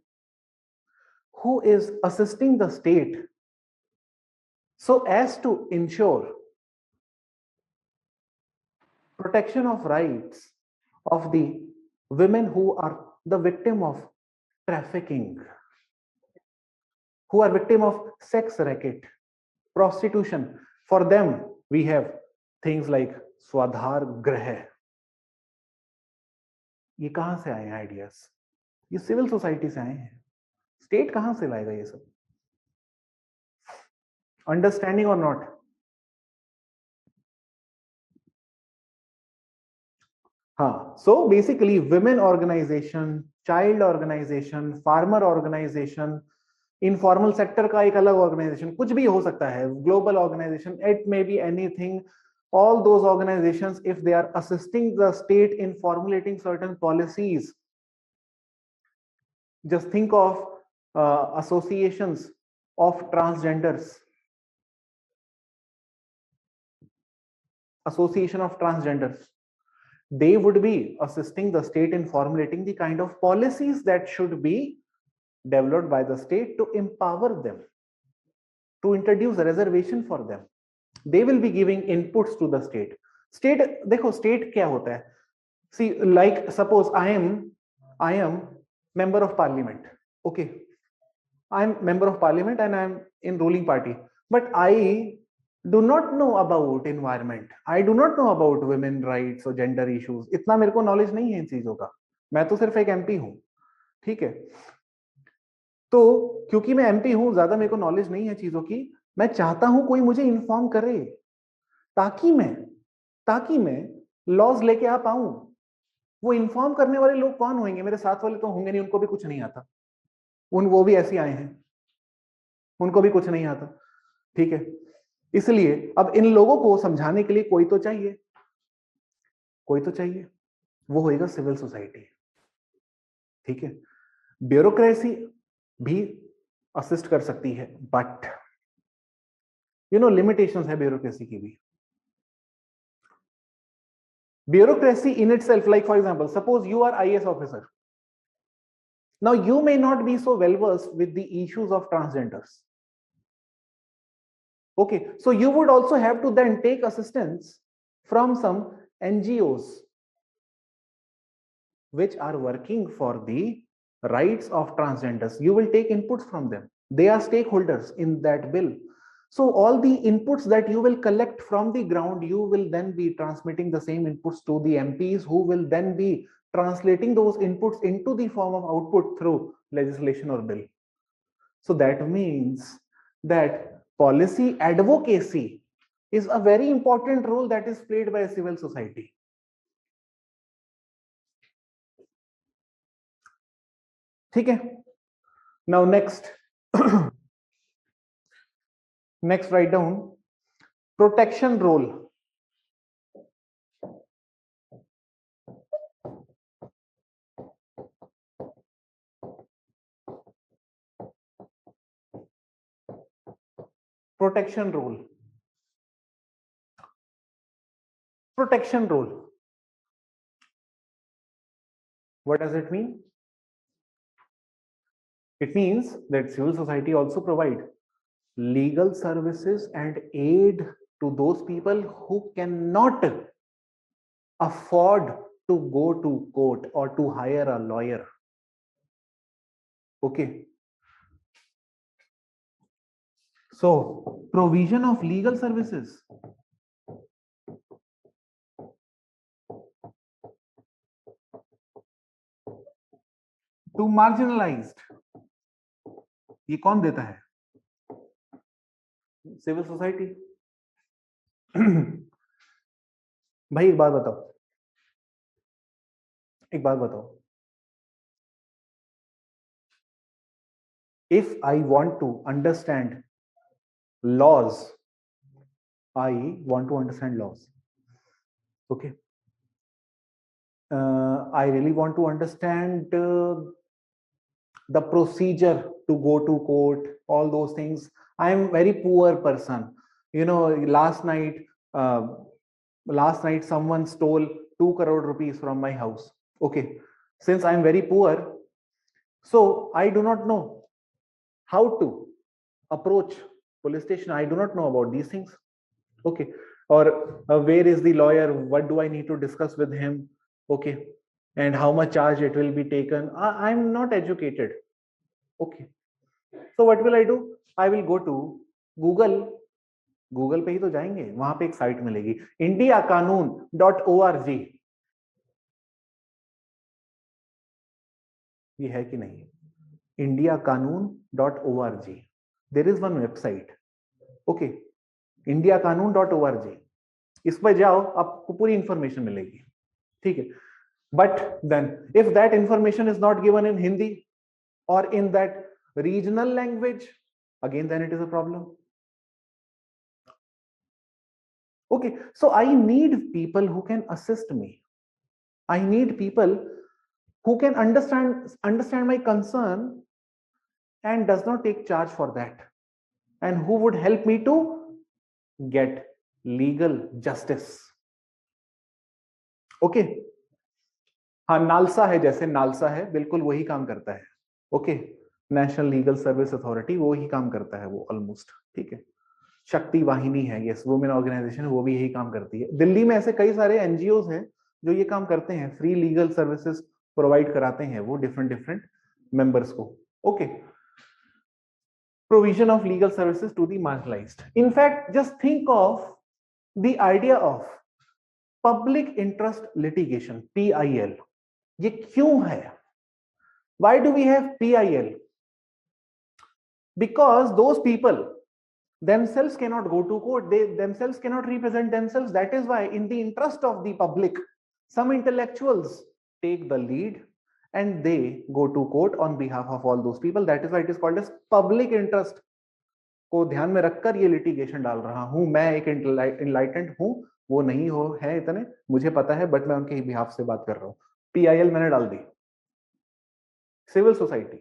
who is assisting the state so as to ensure protection of rights of the women who are the victim of trafficking, who are victim of sex racket, prostitution. For them, we have things like Swadhar Grah. ये कहां से आए हैं ideas? ये civil society से आए हैं. State कहां से लाएगा ये सब? अंडरस्टैंडिंग और नॉट? हाँ, so basically women organization, child organization, farmer organization, informal sector का एक अलग ऑर्गेनाइजेशन, कुछ भी हो सकता है, global organisation, it may be anything. All those organizations, if they are assisting the state in formulating certain policies, just think of associations of transgenders, they would be assisting the state in formulating the kind of policies that should be developed by the state to empower them, to introduce a reservation for them. They will be giving inputs to the state. देखो state क्या होता है? See, like suppose I am member of parliament. Okay, I am member of parliament and I am in ruling party, but I do not know about environment. I do not know about women rights or gender issues. इतना मेरे को knowledge नहीं है इन चीजों का. मैं तो सिर्फ एक MP हूँ, ठीक है? तो क्योंकि मैं MP हूँ, ज्यादा मेरे को knowledge नहीं है चीजों की, मैं चाहता हूं कोई मुझे इन्फॉर्म करे ताकि मैं लॉज लेके आ पाऊं. वो इन्फॉर्म करने वाले लोग कौन होंगे? मेरे साथ वाले तो होंगे नहीं, उनको भी कुछ नहीं आता. वो भी ऐसे आए हैं, उनको भी कुछ नहीं आता, ठीक है? इसलिए अब इन लोगों को समझाने के लिए कोई तो चाहिए, वो होएगा सिविल सोसाइटी, ठीक है? ब्यूरोक्रेसी भी असिस्ट कर सकती है, बट लिमिटेशंस है ब्यूरोक्रेसी की भी. Bureaucracy in itself, like for example, suppose you are IAS officer. Now you may not be so well versed with the issues of transgenders. Okay, so you would also have to then take assistance from some NGOs which are working for the rights of transgenders. You will take inputs from them. They are stakeholders in that bill. So all the inputs that you will collect from the ground, you will then be transmitting the same inputs to the MPs, who will then be translating those inputs into the form of output through legislation or bill. So that means that policy advocacy is a very important role that is played by civil society. ठीक है. Now next, next write down protection role. Protection role. Protection role. What does it mean? It means that civil society also provide legal services and aid to those people who cannot afford to go to court or to hire a lawyer. Okay. So, provision of legal services to marginalized. ये कौन देता है? Civil society. भाई एक बात बताओ, एक बात बताओ. If I want to understand laws, I want to understand laws. Okay. I really want to understand the procedure to go to court, all those things. I am very poor person. You know, last night someone stole 2 crore rupees from my house. Okay. Since I am very poor, so I do not know how to approach police station. I do not know about these things. Okay. Or where is the lawyer? What do I need to discuss with him? Okay. And how much charge it will be taken? I'm not educated. Okay. So what will I do? I will go to Google. Google पे ही तो जाएंगे, वहां पे एक site मिलेगी, indiaqanun.org. ये है कि नहीं? indiaqanun.org. There is one website. Okay. indiaqanun.org. इस पर जाओ, आपको पूरी इंफॉर्मेशन मिलेगी. ठीक है. But then if that information is not given in Hindi or in that regional language, again then it is a problem. Okay, so I need people who can assist me. I need people who can understand my concern and does not take charge for that, and who would help me to get legal justice. Okay. हाँ, NALSA है, जैसे NALSA है, बिल्कुल वही काम करता है. Okay. National legal service authority वो ही काम करता है, वो ऑलमोस्ट. ठीक है. शक्ति वाहिनी है, यस, वुमेन ऑर्गेनाइजेशन, वो भी यही काम करती है. दिल्ली में ऐसे कई सारे एनजीओ हैं जो ये काम करते हैं, फ्री लीगल सर्विसेज प्रोवाइड कराते हैं वो डिफरेंट मेंबर्स को. Okay. Provision of legal services to the marginalised. In fact just think of the idea of public interest litigation, PIL. ये क्यों है? Why do we have PIL? Because those people themselves cannot go to court, they themselves cannot represent themselves. That is why, in the interest of the public, some intellectuals take the lead and they go to court on behalf of all those people. That is why it is called as public interest. को ध्यान में रखकर ये litigation डाल रहा हूं. मैं एक इनलाइटेंड हूं, वो नहीं हो है इतने, मुझे पता है, बट मैं उनके बिहाफ से बात कर रहा हूं. PIL मैंने डाल दी. Civil society.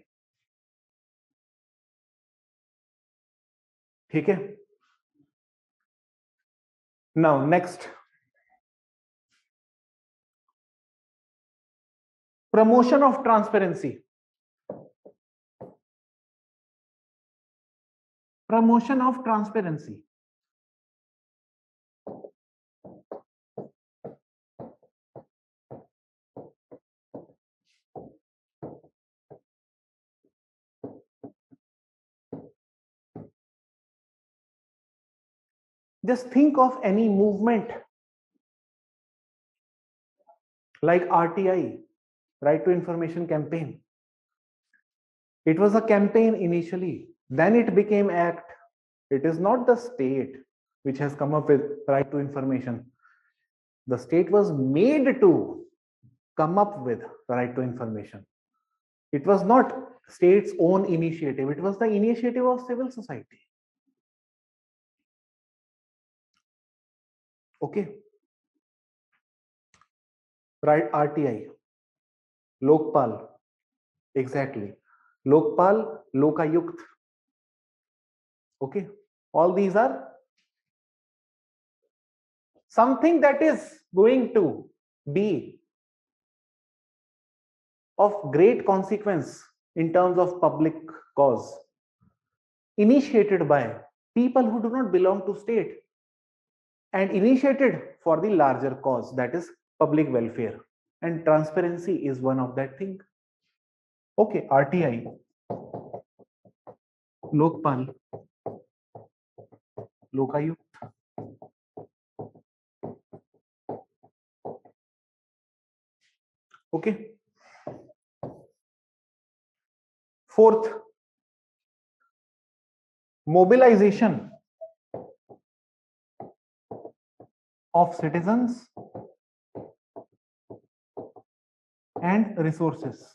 ठीक है. Now next, promotion of transparency. Promotion of transparency. Just think of any movement like RTI, Right to Information campaign. It was a campaign initially, then it became act. It is not the state which has come up with right to information. The state was made to come up with the right to information. It was not state's own initiative. It was the initiative of civil society. Okay. Right, RTI, Lokpal, exactly. Lokpal, Lokayukt. Okay. All these are something that is going to be of great consequence in terms of public cause, initiated by people who do not belong to state and initiated for the larger cause, that is public welfare, and transparency is one of that thing. Okay, RTI, Lokpal, Lokayukt. Okay. Fourth, mobilization of citizens and resources.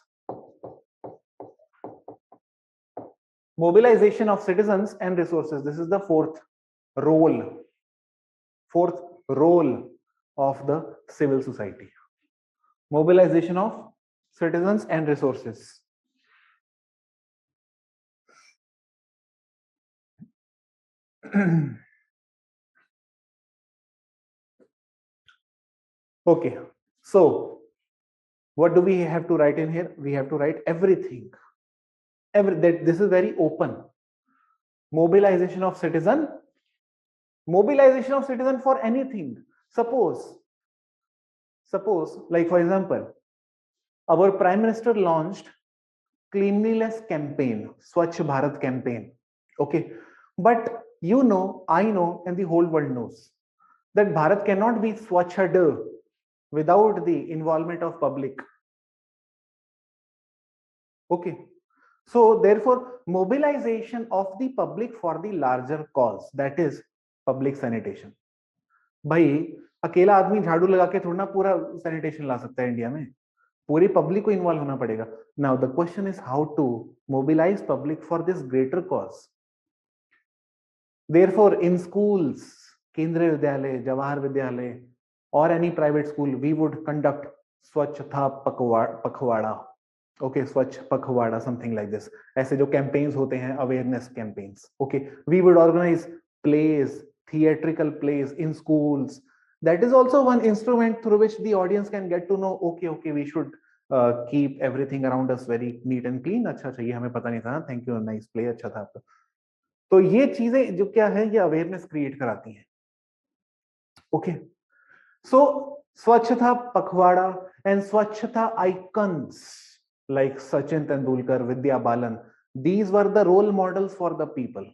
Mobilization of citizens and resources. This is the fourth role of the civil society. Mobilization of citizens and resources. Okay, so what do we have to write in here? We have to write everything. This is very open. Mobilization of citizen for anything. Suppose, like for example, our Prime Minister launched cleanliness campaign, Swachh Bharat campaign. Okay, but you know, I know, and the whole world knows that Bharat cannot be swachhad without the involvement of public. Okay, so therefore, mobilization of the public for the larger cause, that is public sanitation. भाई अकेला आदमी झाड़ू लगा के थोड़ा ना पूरा sanitation ला सकता है इंडिया में, पूरी पब्लिक को इन्वॉल्व होना पड़ेगा. Now the question is how to mobilise public for this greater cause. Therefore in schools, Kendriya Vidyalaya, Jawahar Vidyalaya और any private school, we would conduct Swachhta Pakhwada. Okay, स्वच्छ पखवाड़ा, समथिंग लाइक दिस. ऐसे जो कैंपेन्स होते हैं, awareness campaigns. Okay, we would organise plays, theatrical plays in schools. That is also one instrument through which the audience can get to know, okay, we should keep everything around us very neat and clean. अच्छा ये हमें पता नहीं था, thank you, nice play, अच्छा था आपका. तो ये चीजें जो क्या है, ये अवेयरनेस क्रिएट कराती हैं. ओके, सो स्वच्छता पखवाड़ा and स्वच्छता icons like Sachin Tendulkar, Vidya Balan, these were the role models for the people.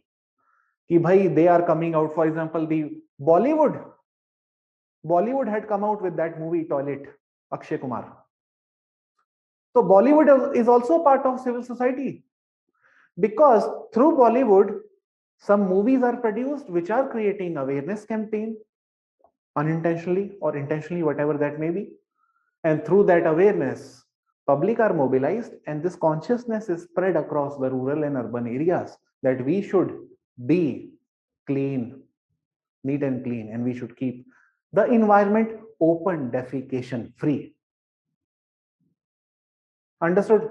कि भाई they are coming out. For example, the Bollywood had come out with that movie Toilet, Akshay Kumar. So Bollywood is also part of civil society, because through Bollywood some movies are produced which are creating awareness campaign, unintentionally or intentionally, whatever that may be, and through that awareness public are mobilized, and this consciousness is spread across the rural and urban areas that we should be clean, neat and clean, and we should keep the environment open, defecation free. Understood?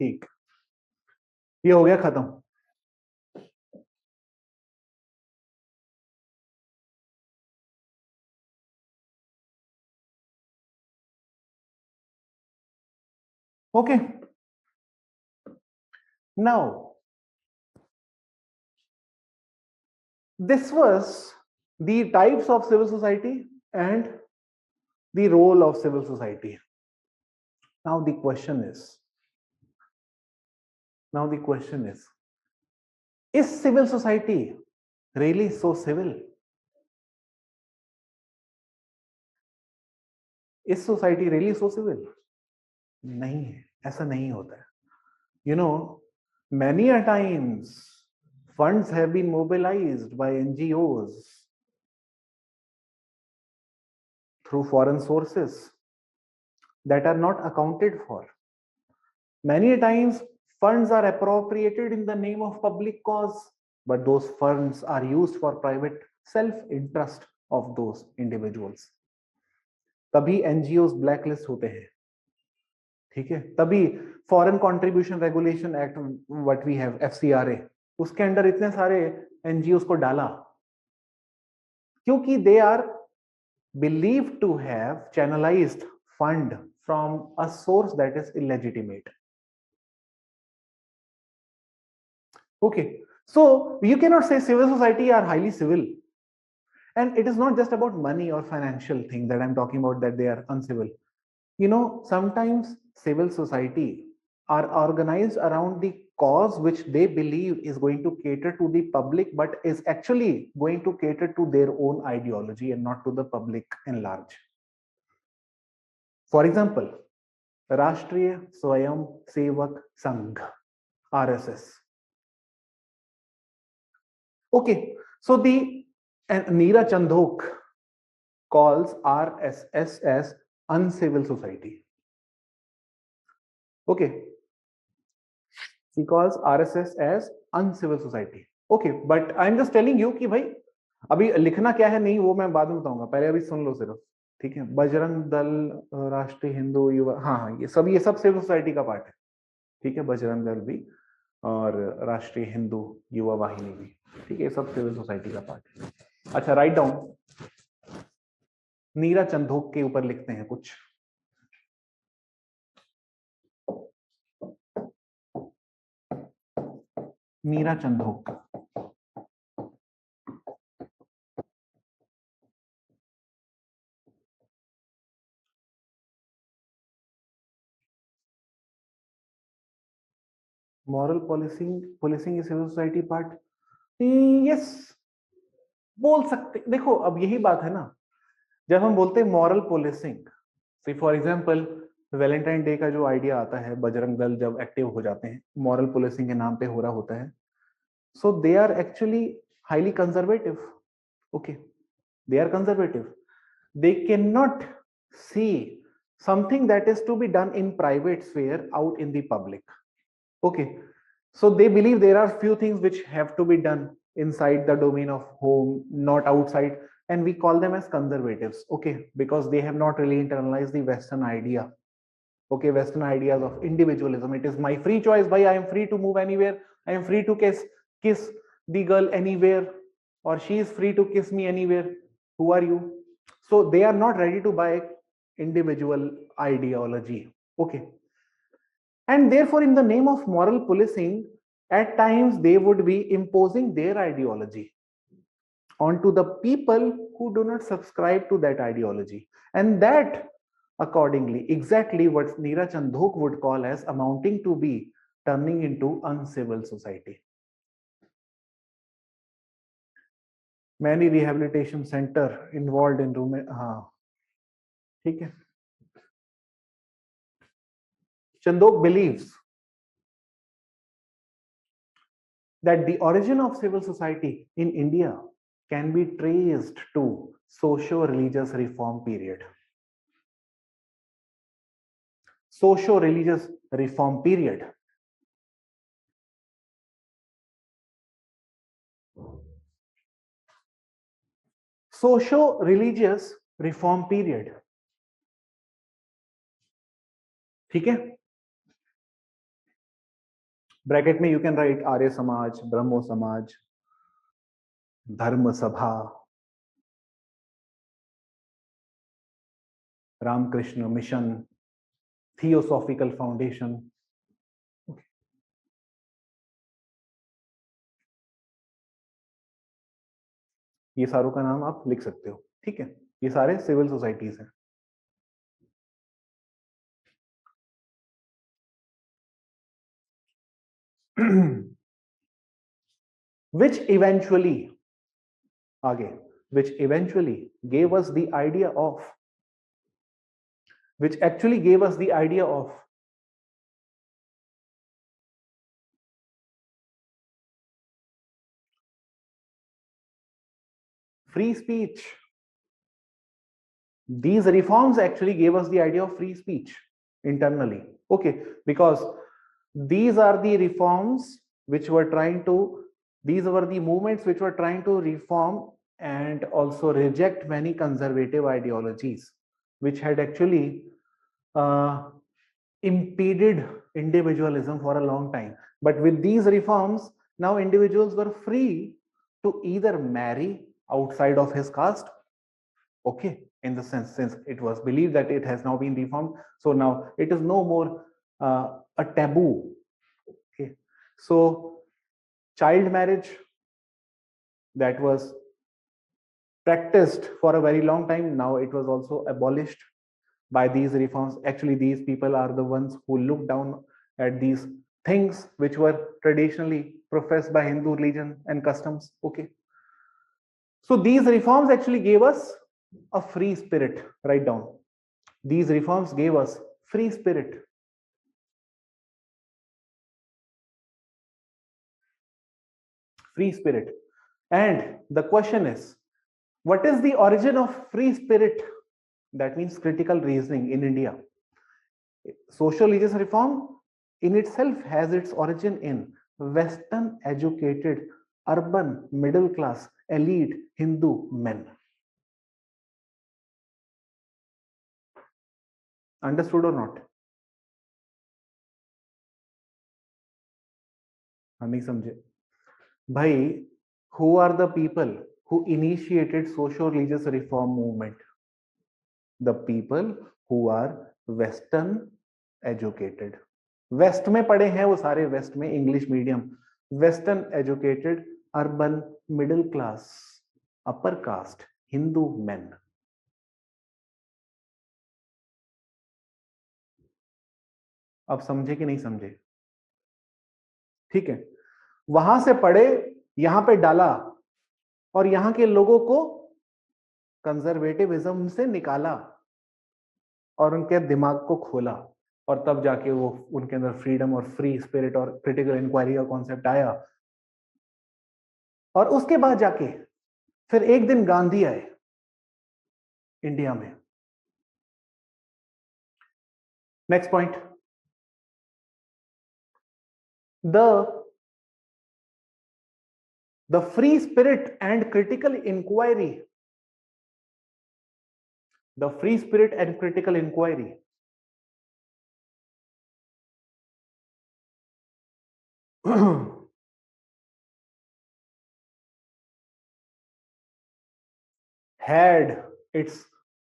ठीक, ये हो गया खत्म. Okay, now this was the types of civil society and the role of civil society. Now the question is civil society really so civil? Is society really so civil? नहीं है, ऐसा नहीं होता है. You know, many a times funds have been mobilized by NGOs through foreign sources that are not accounted for. Many times funds are appropriated in the name of public cause, but those funds are used for private self-interest of those individuals. तभी NGO blacklist होते हैं, ठीक है? तभी foreign contribution regulation act what we have FCRA, उसके under इतने सारे NGO को डाला, क्योंकि they are believed to have channelized fund from a source that is illegitimate. Okay, so you cannot say civil society are highly civil, and it is not just about money or financial thing that I'm talking about that they are uncivil. You know, sometimes civil society are organized around the cause which they believe is going to cater to the public, but is actually going to cater to their own ideology and not to the public in large. For example, राष्ट्रीय स्वयं Sevak Sangh, RSS. Okay, so the Neera Chandhok calls RSS as uncivil society. Okay, he calls RSS as uncivil society. Okay, but I'm just telling you कि भाई अभी लिखना क्या है नहीं वो मैं बाद में बताऊंगा, पहले अभी सुन लो सिर्फ, ठीक है? बजरंग दल, राष्ट्रीय हिंदू युवा, हाँ हाँ, ये सब सिविल सोसाइटी का पार्ट है, ठीक है? बजरंग दल भी और राष्ट्रीय हिंदू युवा वाहिनी भी, ठीक है? सब सिविल सोसाइटी का पार्ट है। अच्छा, राइट डाउन, नीरा चंदोक के ऊपर लिखते हैं कुछ। Neera Chandhoke, moral policing is civil society part. Yes, बोल सकते। देखो अब यही बात है ना, जब हम बोलते हैं moral policing, see for example Valentine day का जो आइडिया आता है, बजरंग दल जब एक्टिव हो जाते हैं मॉरल पुलिसिंग के नाम पे हो रहा होता है, so they are actually highly conservative. Okay, they are conservative, they cannot see something that is to be done in private sphere out in the public. Okay, so they believe there are few things which have to be done inside the domain of home, not outside, and we call them as conservatives. Okay, because they have not really internalized the western idea. Okay, western ideas of individualism, it is my free choice, by I am free to move anywhere, I am free to kiss the girl anywhere, or she is free to kiss me anywhere. Who are you? So they are not ready to buy individual ideology. Okay, and therefore in the name of moral policing, at times they would be imposing their ideology onto the people who do not subscribe to that ideology, and that accordingly exactly what Neera Chandhok would call as amounting to be turning into uncivil society. Many rehabilitation center involved in हाँ, ठीक है? Chandhok believes that the origin of civil society in India can be traced to socio-religious reform period. Socio-religious reform period. Socio-religious reform period. ठीक है? Bracket में you can write Arya Samaj, ब्रह्मो समाज, धर्म सभा, Ramakrishna mission, theosophical foundation. ये सारों का नाम आप लिख सकते हो, ठीक है? ये सारे सिविल सोसाइटीज हैं। which eventually आगे which eventually gave us the idea of which actually gave us the idea of Free speech. These reforms actually gave us the idea of free speech internally. Okay, because these are the reforms which were trying to, these were the movements which were trying to reform and also reject many conservative ideologies, which had actually uh, impeded individualism for a long time. But with these reforms, now individuals were free to either marry outside of his caste, okay, in the sense, since it was believed that it has now been reformed, so now it is no more a taboo, okay. So child marriage, that was practiced for a very long time, now it was also abolished by these reforms. Actually, these people are the ones who look down at these things which were traditionally professed by Hindu religion and customs, okay. So these reforms actually gave us a free spirit. Write down, these reforms gave us free spirit. Free spirit. And the question is, what is the origin of free spirit? That means critical reasoning in India. Social religious reform in itself has its origin in Western educated, urban, middle class, elite Hindu men. Understood or not? नहीं समझे भाई. Who are the people who initiated social religious reform movement? The people who are Western educated. West में पढ़े हैं वो सारे, West में English medium, Western educated, urban, middle class, upper caste Hindu men. अब समझे कि नहीं समझे? ठीक है, वहां से पढ़े, यहां पे डाला और यहां के लोगों को कंजर्वेटिविज्म से निकाला और उनके दिमाग को खोला, और तब जाके वो उनके अंदर फ्रीडम और फ्री स्पिरिट और क्रिटिकल इंक्वायरी का कॉन्सेप्ट आया. और उसके बाद जाके फिर एक दिन गांधी आए इंडिया में. Next point, the free spirit and critical inquiry, the free spirit and critical inquiry had its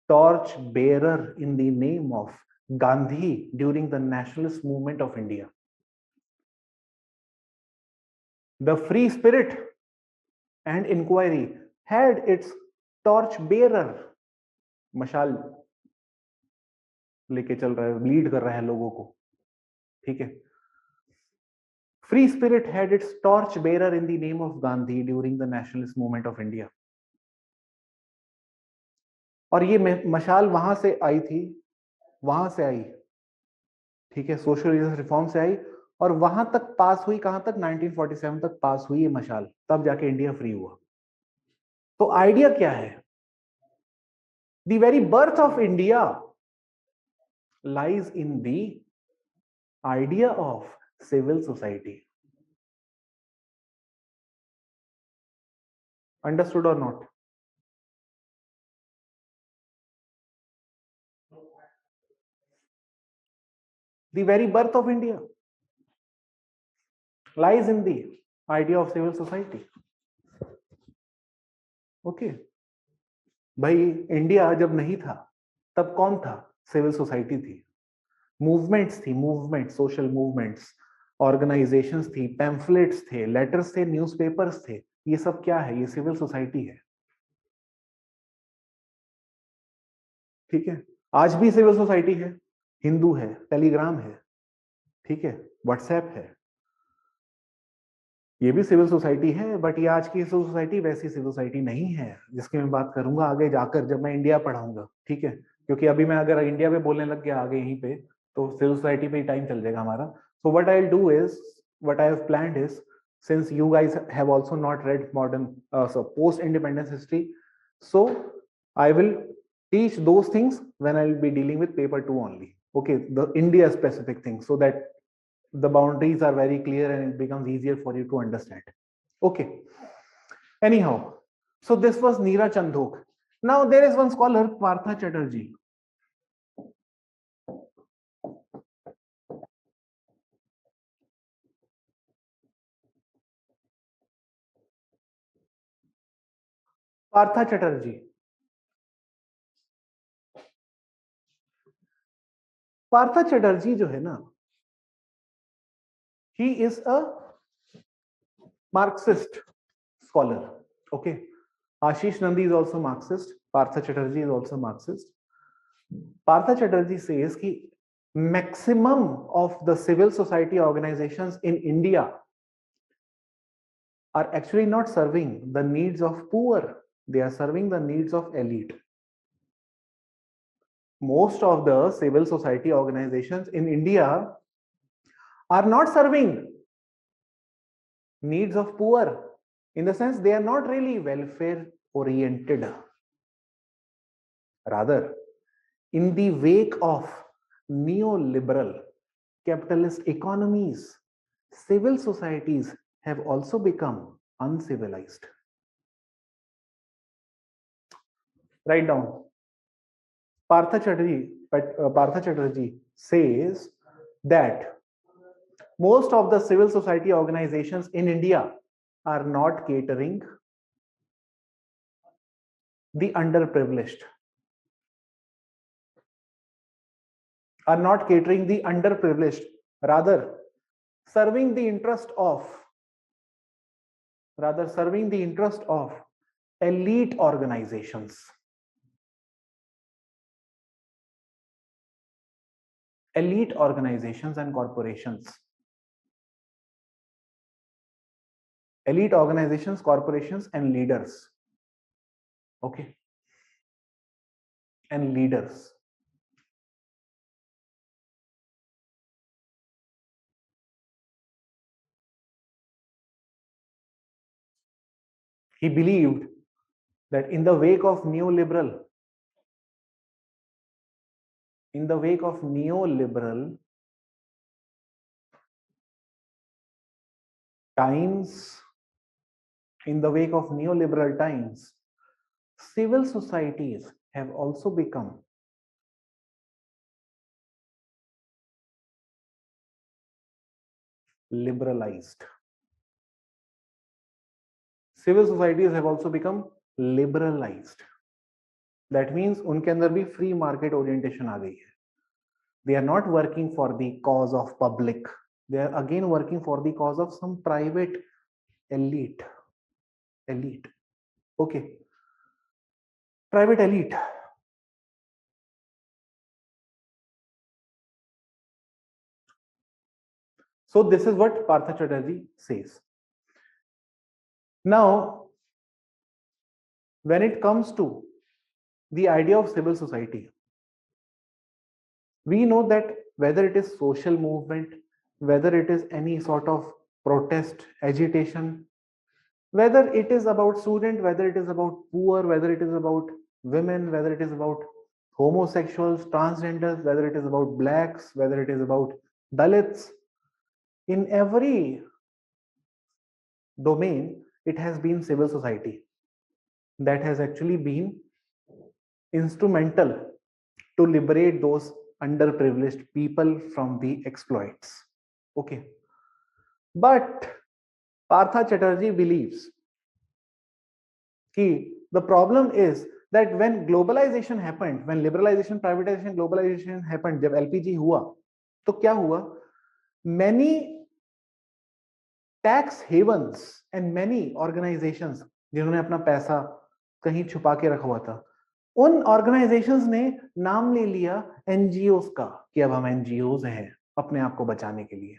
torch bearer in the name of Gandhi during the nationalist movement of India. The free spirit and inquiry had its torch bearer, मशाल लेके चल रहा है, lead कर रहा है लोगों को, ठीक है. Free spirit had its torch bearer in the name of Gandhi during the nationalist movement of India. और ये मशाल वहां से आई थी, वहां से आई, ठीक है, सोशल रिफॉर्म से आई, और वहां तक पास हुई, कहां तक? 1947 तक पास हुई ये मशाल, तब जाके इंडिया फ्री हुआ. तो आइडिया क्या है? The very birth of India lies in the idea of civil society. Understood और not? The very birth of India lies in the idea of civil society. Okay. भाई इंडिया जब नहीं था तब कौन था? सिविल सोसाइटी थी, मूवमेंट्स थी, मूवमेंट, सोशल मूवमेंट्स, ऑर्गेनाइजेशंस थी, पैम्फलेट्स थे, लेटर्स थे, न्यूज़पेपर्स थे. ये सब क्या है? ये सिविल सोसाइटी है, ठीक है. आज भी सिविल सोसाइटी है, हिंदू है, टेलीग्राम है, ठीक है, व्हाट्सएप है, ये भी सिविल सोसाइटी है. बट ये आज की सिविल सोसाइटी वैसी सिविल सोसाइटी नहीं है जिसकी मैं बात करूंगा आगे जाकर जब मैं इंडिया पढ़ाऊंगा, ठीक है. क्योंकि अभी मैं अगर इंडिया पे बोलने लग गया आगे यहीं पे, तो सिविल सोसाइटी पे ही टाइम चल जाएगा हमारा. So what I will do is, what I have planned is, since you guys have also not read modern post independence history, So I will teach those things when I will be dealing with paper 2 only. Okay, the India specific things, so that the boundaries are very clear and it becomes easier for you to understand. Okay. Anyhow, so this was Neera Chandok. Now there is one scholar, Partha Chatterjee. Partha Chatterjee. Partha Chatterjee जो है ना, he is a Marxist scholar. Okay, Ashish Nandi is also Marxist. Partha Chatterjee is also Marxist. Partha Chatterjee says कि maximum of the civil society organizations in India are actually not serving the needs of poor. They are serving the needs of elite. Most of the civil society organizations in India are not serving needs of poor. In the sense, they are not really welfare oriented. Rather, in the wake of neoliberal capitalist economies, civil societies have also become uncivilized. Write down. Partha Chatterjee says that most of the civil society organizations in India are not catering the underprivileged, rather serving the interest of elite organizations. Elite organizations and corporations. Elite organizations, corporations, and leaders. Okay. And leaders. He believed that in the wake of neoliberal times, civil societies have also become liberalized. Civil societies have also become liberalized. That means उनके अंदर भी free market orientation आ गई है. They are not working for the cause of public. They are again working for the cause of some private elite. Okay. Private elite. So this is what Partha Chatterjee says. Now, when it comes to the idea of civil society, we know that whether it is social movement, whether it is any sort of protest, agitation, whether it is about student, whether it is about poor, whether it is about women, whether it is about homosexuals, transgenders, whether it is about blacks, whether it is about Dalits, in every domain, it has been civil society that has actually been instrumental to liberate those underprivileged people from the exploits. Okay. But Partha Chatterjee believes that the problem is that when globalization happened, when liberalization, privatization, globalization happened, जब LPG हुआ, तो क्या हुआ? Many tax havens and many organizations जिन्होंने अपना पैसा कहीं छुपा के रखा हुआ था, उन ऑर्गेनाइजेशंस ने नाम ले लिया एनजीओस का कि अब हम एनजीओस हैं अपने आप को बचाने के लिए.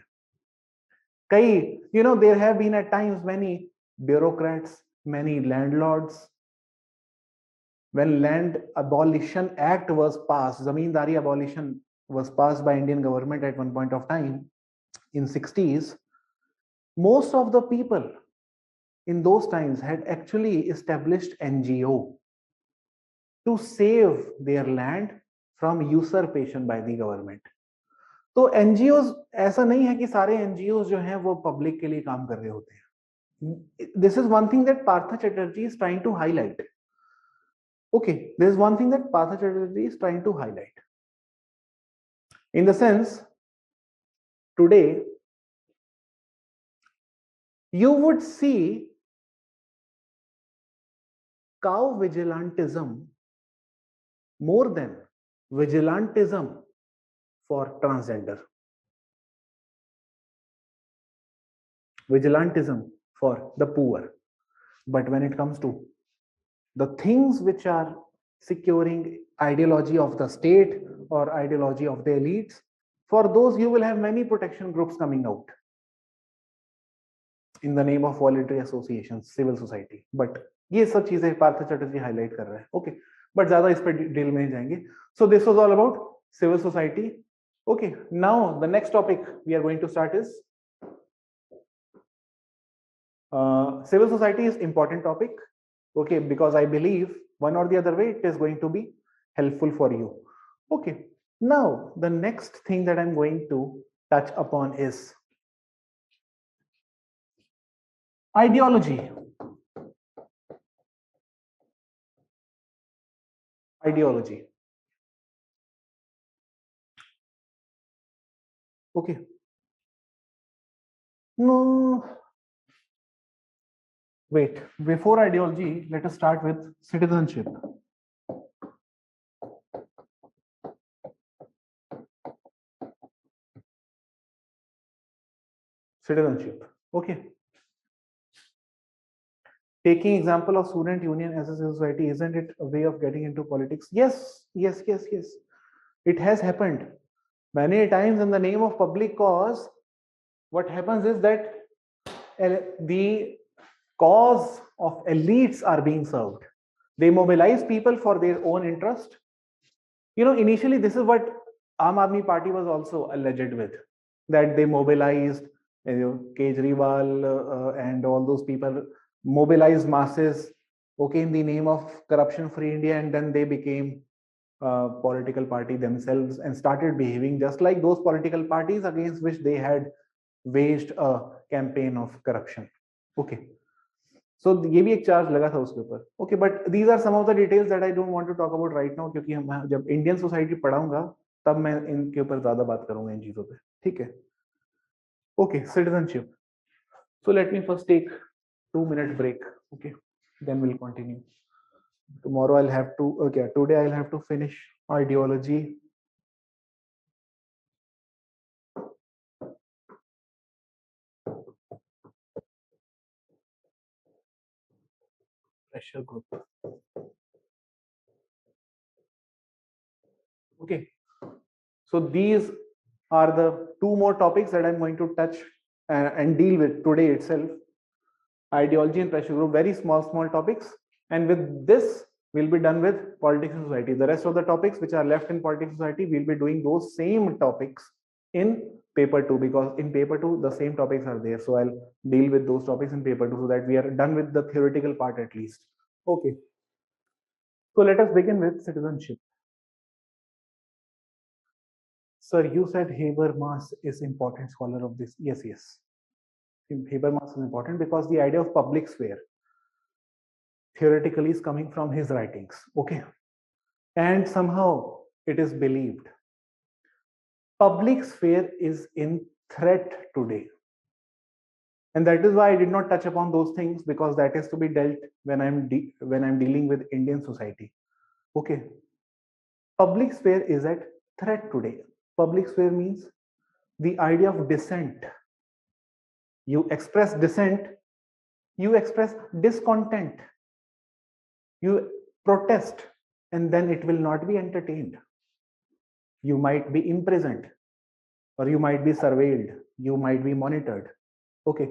कई, there have been at times many bureaucrats, many landlords. When Land Abolition Act was passed, Zamindari abolition was passed by Indian government at one point of time in 60s. Most of the people in those times had actually established NGO. to save their land from usurpation by the government. तो NGOs ऐसा नहीं है कि सारे NGOs जो हैं वो public के लिए काम कर रहे होते हैं. This is one thing that Partha Chatterjee is trying to highlight. Okay, there is one thing that Partha Chatterjee is trying to highlight. In the sense, today you would see cow vigilantism more than vigilantism for transgender, vigilantism for the poor. But when it comes to the things which are securing ideology of the state or ideology of the elites, for those you will have many protection groups coming out in the name of voluntary associations, civil society. But ये सब चीजें Partha Chatterjee highlight कर रहे हैं. Okay, but ज्यादा इस पर detail में नहीं जाएंगे. So this was all about civil society. Okay, now the next topic we are going to start is civil society is important topic. Okay, because I believe one or the other way it is going to be helpful for you. Okay, now the next thing that I'm going to touch upon is ideology. Ideology. Okay. No. Wait, before ideology, let us start with citizenship. Citizenship. Okay. Taking example of student union as a society, isn't it a way of getting into politics? Yes, yes, yes, yes. It has happened many times in the name of public cause. What happens is that the cause of elites are being served. They mobilize people for their own interest. You know, initially this is what Aam Aadmi Party was also alleged with, that they mobilized Kejriwal and all those people mobilized masses, okay, in the name of corruption-free India, and then they became a political party themselves and started behaving just like those political parties against which they had waged a campaign of corruption. Okay. So ये भी एक charge लगा था उसके ऊपर. Okay, but these are some of the details that I don't want to talk about right now, क्योंकि हम जब इंडियन सोसाइटी पढ़ाऊंगा तब मैं इनके ऊपर ज्यादा बात करूंगा इन चीजों पे. ठीक है. Okay, citizenship. So let me first take 2-minute break. Okay, then we'll continue. Tomorrow I'll have to, okay, today I'll have to finish ideology. Pressure group. Okay, so these are the two more topics that I'm going to touch and deal with today itself. Ideology and pressure group, very small topics, and with this we'll be done with politics and society. The rest of the topics which are left in politics and society, we'll be doing those same topics in paper 2, because in paper 2 the same topics are there. So I'll deal with those topics in paper 2 so that we are done with the theoretical part at least. Okay, so let us begin with citizenship. Sir, you said Habermas is important scholar of this. Yes, yes. Habermas is important because the idea of public sphere theoretically is coming from his writings. Okay. And somehow it is believed public sphere is in threat today. And that is why I did not touch upon those things, because that is to be dealt when I'm dealing with Indian society. Okay. Public sphere is at threat today. Public sphere means the idea of dissent. You express dissent, you express discontent, you protest, and then it will not be entertained. You might be imprisoned, or you might be surveilled, you might be monitored. Okay,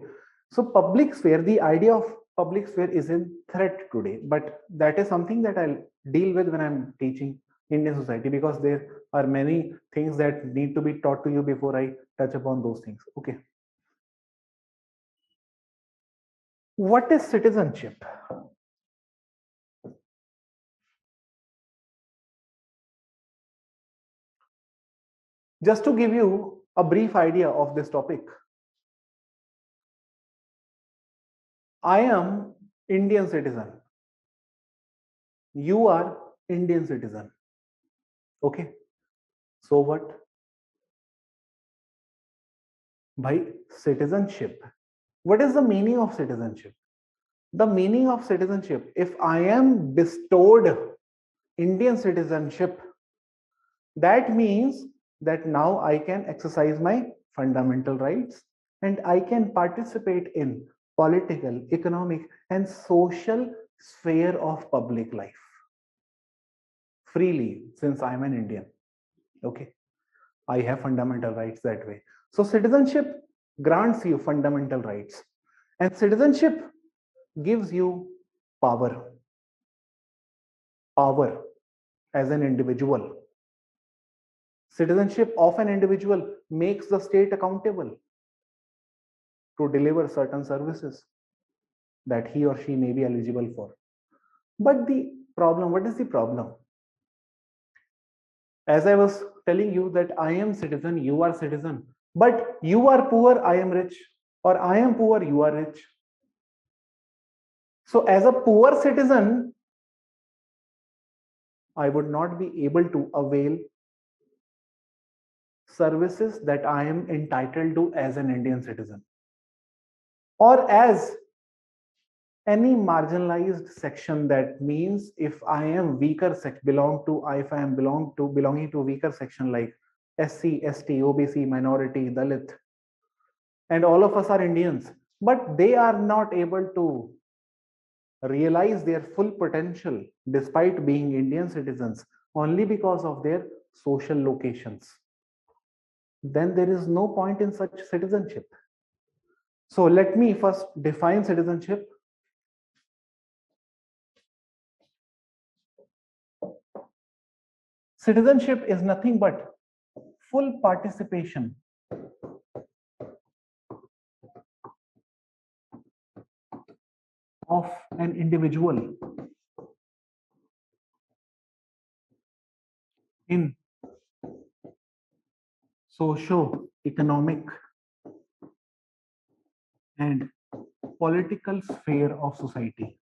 so public sphere, the idea of public sphere is in threat today, but that is something that I'll deal with when I'm teaching Indian society, because there are many things that need to be taught to you before I touch upon those things. Okay, what is citizenship? Just to give you a brief idea of this topic, I am Indian citizen. You are Indian citizen. Okay. So what? By citizenship. What is the meaning of citizenship? The meaning of citizenship, if I am bestowed Indian citizenship, that means that now I can exercise my fundamental rights and I can participate in political, economic, and social sphere of public life freely since I'm an Indian. Okay. I have fundamental rights that way. So citizenship grants you fundamental rights, and citizenship gives you power, power as an individual. Citizenship of an individual makes the state accountable to deliver certain services that he or she may be eligible for. But the problem, what is the problem? As I was telling you that I am citizen, you are citizen, but you are poor, I am rich, or I am poor, you are rich. So as a poor citizen, I would not be able to avail services that I am entitled to as an Indian citizen, or as any marginalized section. That means if I am weaker if I am belonging to weaker section like SC, ST, OBC, minority, Dalit, and all of us are Indians, but they are not able to realize their full potential despite being Indian citizens only because of their social locations, then there is no point in such citizenship. So let me first define citizenship. Citizenship is nothing but full participation of an individual in socio-economic and political sphere of society.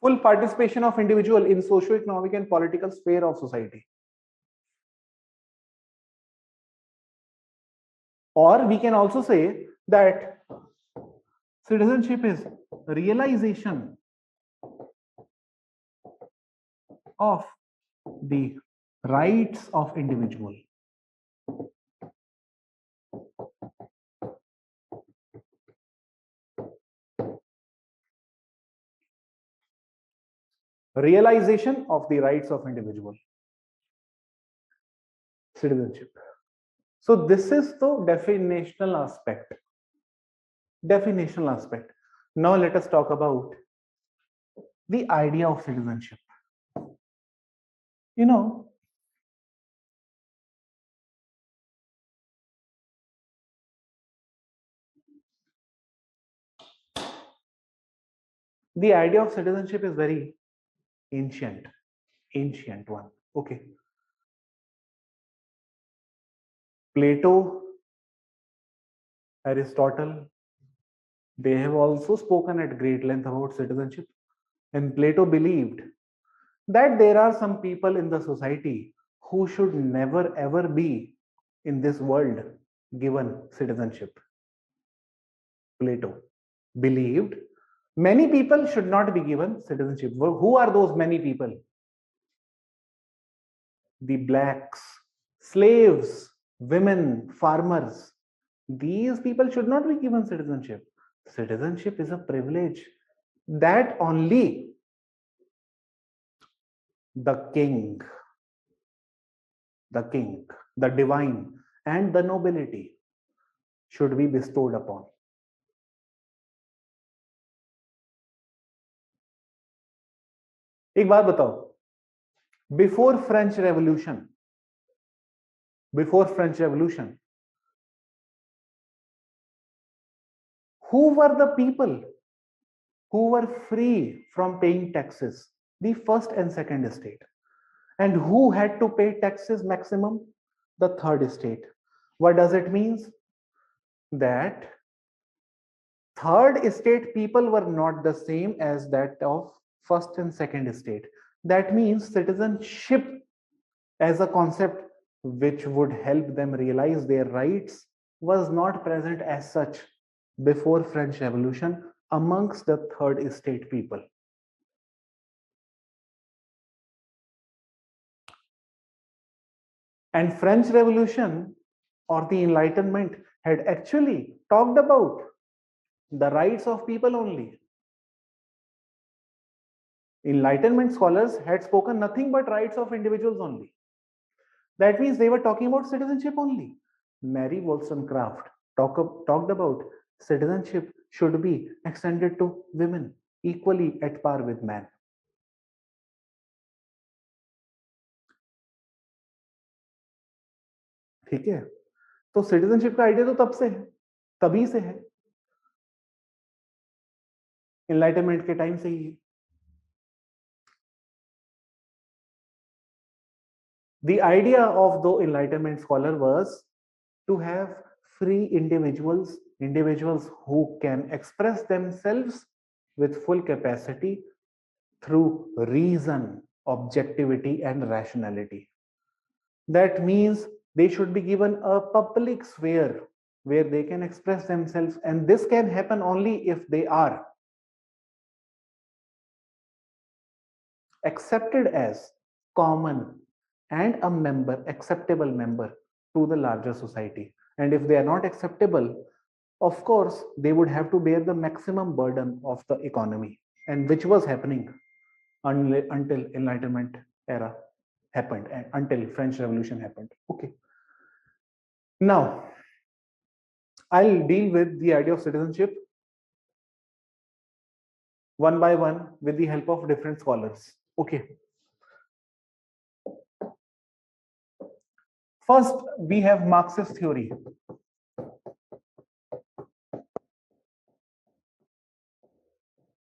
Full participation of individual in socio-economic and political sphere of society. Or we can also say that citizenship is realization of the rights of individual. Realization of the rights of individual. Citizenship. So this is the definitional aspect. Definitional aspect. Now let us talk about the idea of citizenship. You know, the idea of citizenship is very ancient one. Okay. Plato, Aristotle, they have also spoken at great length about citizenship. And Plato believed that there are some people in the society who should never ever be in this world given citizenship. Plato believed many people should not be given citizenship. Who are those many people? The blacks, slaves, women, farmers. These people should not be given citizenship. Citizenship is a privilege that only the king, the divine, and the nobility should be bestowed upon. एक बात बताओ, before French revolution, who were the people who were free from paying taxes, the first and second estate. And who had to pay taxes maximum? The third estate. What does it mean? That third estate people were not the same as that of first and second estate. That means citizenship as a concept which would help them realize their rights was not present as such before French Revolution amongst the third estate people. And French Revolution or the Enlightenment had actually talked about the rights of people only. Enlightenment scholars had spoken nothing but rights of individuals only. That means they were talking about citizenship only. Mary Wollstonecraft talked about citizenship should be extended to women equally at par with men. ठीक है, तो citizenship का idea तो तब से है, तभी से है, एनलाइटनमेंट के टाइम से ही है. The idea of the Enlightenment scholar was to have free individuals, individuals who can express themselves with full capacity through reason, objectivity, and rationality. That means they should be given a public sphere where they can express themselves, and this can happen only if they are accepted as common and a member, acceptable member to the larger society. And if they are not acceptable, of course, they would have to bear the maximum burden of the economy, and which was happening until Enlightenment era happened and until French Revolution happened. Okay. Now, I'll deal with the idea of citizenship one by one with the help of different scholars. Okay. First, we have Marxist theory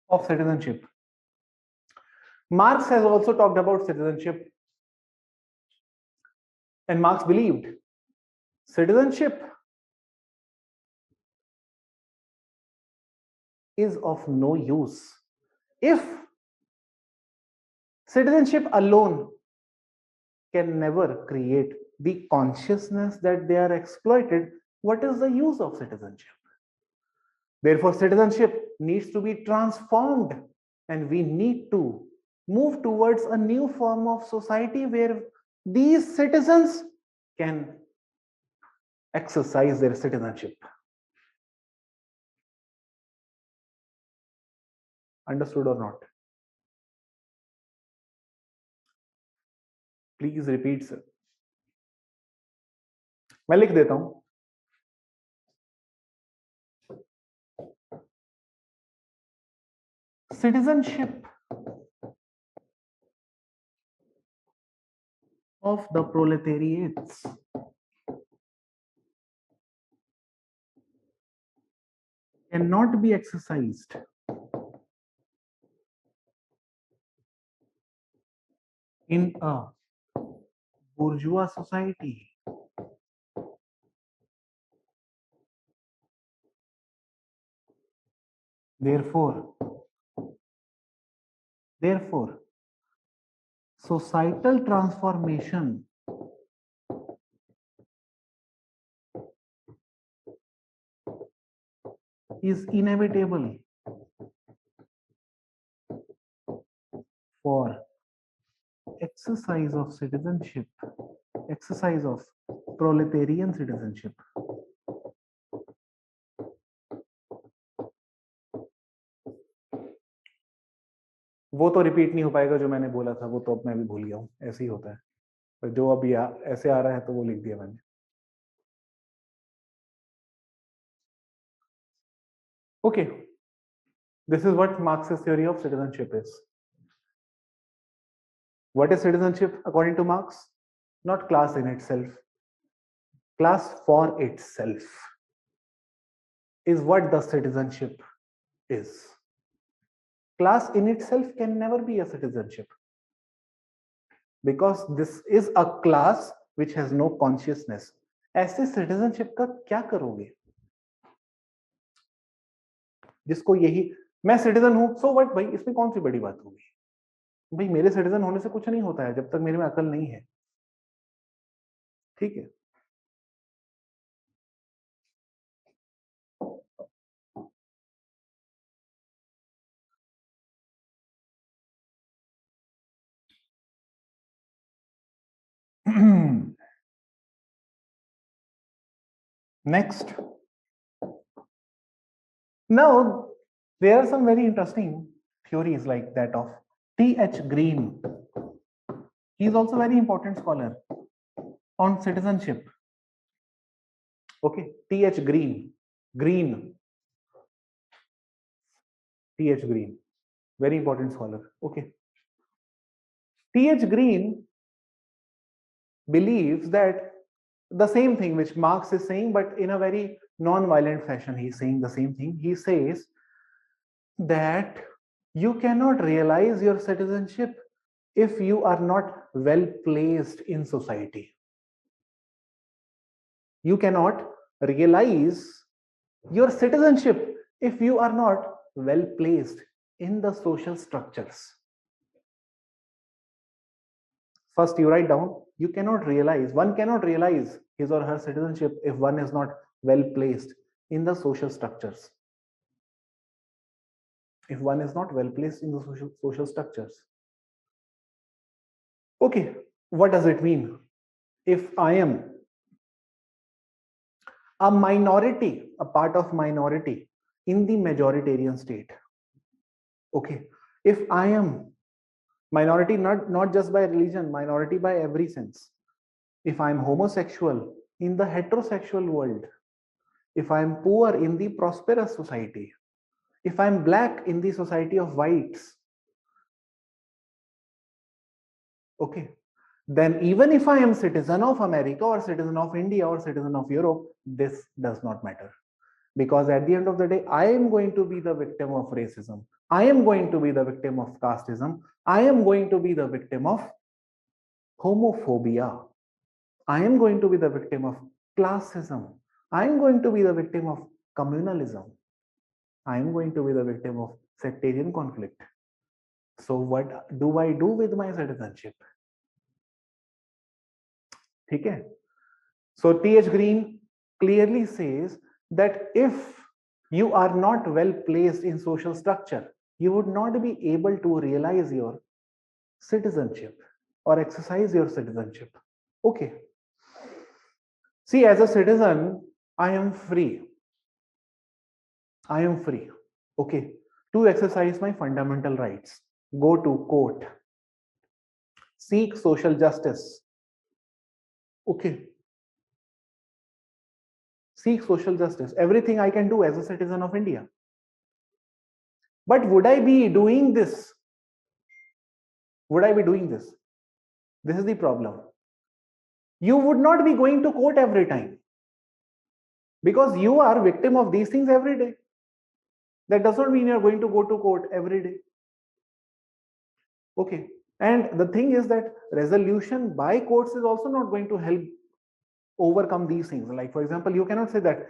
of citizenship. Marx has also talked about citizenship, and Marx believed citizenship is of no use if citizenship alone can never create the consciousness that they are exploited. What is the use of citizenship? Therefore, citizenship needs to be transformed, and we need to move towards a new form of society where these citizens can exercise their citizenship. Understood or not? Please repeat, sir. मैं लिख देता हूं. Citizenship of the proletariats cannot be exercised in a bourgeois society. Therefore, societal transformation is inevitable for exercise of citizenship, exercise of proletarian citizenship. वो तो repeat नहीं हो पाएगा जो मैंने बोला था, वो तो अब मैं भी भूल गया हूँ, ऐसे ही होता है, पर जो अभी ऐसे आ रहा है तो वो लिख दिया मैंने. Okay, this is what Marx's theory of citizenship is. What is citizenship according to Marx? Not class in itself. Class for itself is what the citizenship is. Class in itself can never be a citizenship, because this is a class which has no consciousness. ऐसे citizenship का क्या करोगे जिसको यही, मैं citizen हूं, so what भाई, इसमें कौन सी बड़ी बात होगी भाई, मेरे सिटीजन होने से कुछ नहीं होता है जब तक मेरे में अकल नहीं है, ठीक है। Next, now there are some very interesting theories like that of T.H. Green. He is also a very important scholar on citizenship. Okay, T.H. Green, T.H. Green, very important scholar. Okay, T.H. Green believes that the same thing which Marx is saying, but in a very non-violent fashion. He's saying the same thing. He says that you cannot realize your citizenship if you are not well placed in society. You cannot realize your citizenship if you are not well placed in the social structures. First, you write down, you cannot realize, one cannot realize his or her citizenship if one is not well placed in the social structures. If one is not well placed in the social structures. Okay, what does it mean? If I am a minority, a part of minority in the majoritarian state. Okay, if I am minority, not just by religion, minority by every sense. If I'm homosexual in the heterosexual world, if I'm poor in the prosperous society, if I'm black in the society of whites, okay, then even if I am citizen of America or citizen of India or citizen of Europe, this does not matter. Because at the end of the day, I am going to be the victim of racism. I am going to be the victim of casteism. I am going to be the victim of homophobia. I am going to be the victim of classism. I am going to be the victim of communalism. I am going to be the victim of sectarian conflict. So what do I do with my citizenship? Okay. So T.H. Green clearly says that if you are not well placed in social structure, you would not be able to realize your citizenship or exercise your citizenship. Okay. See, as a citizen, I am free. I am free. Okay. To exercise my fundamental rights, go to court, seek social justice. Okay. Seek social justice. Everything I can do as a citizen of India. But would I be doing this? Would I be doing this? This is the problem. You would not be going to court every time because you are victim of these things every day. That does not mean you're going to go to court every day. Okay. And the thing is that resolution by courts is also not going to help overcome these things. Like, for example, you cannot say that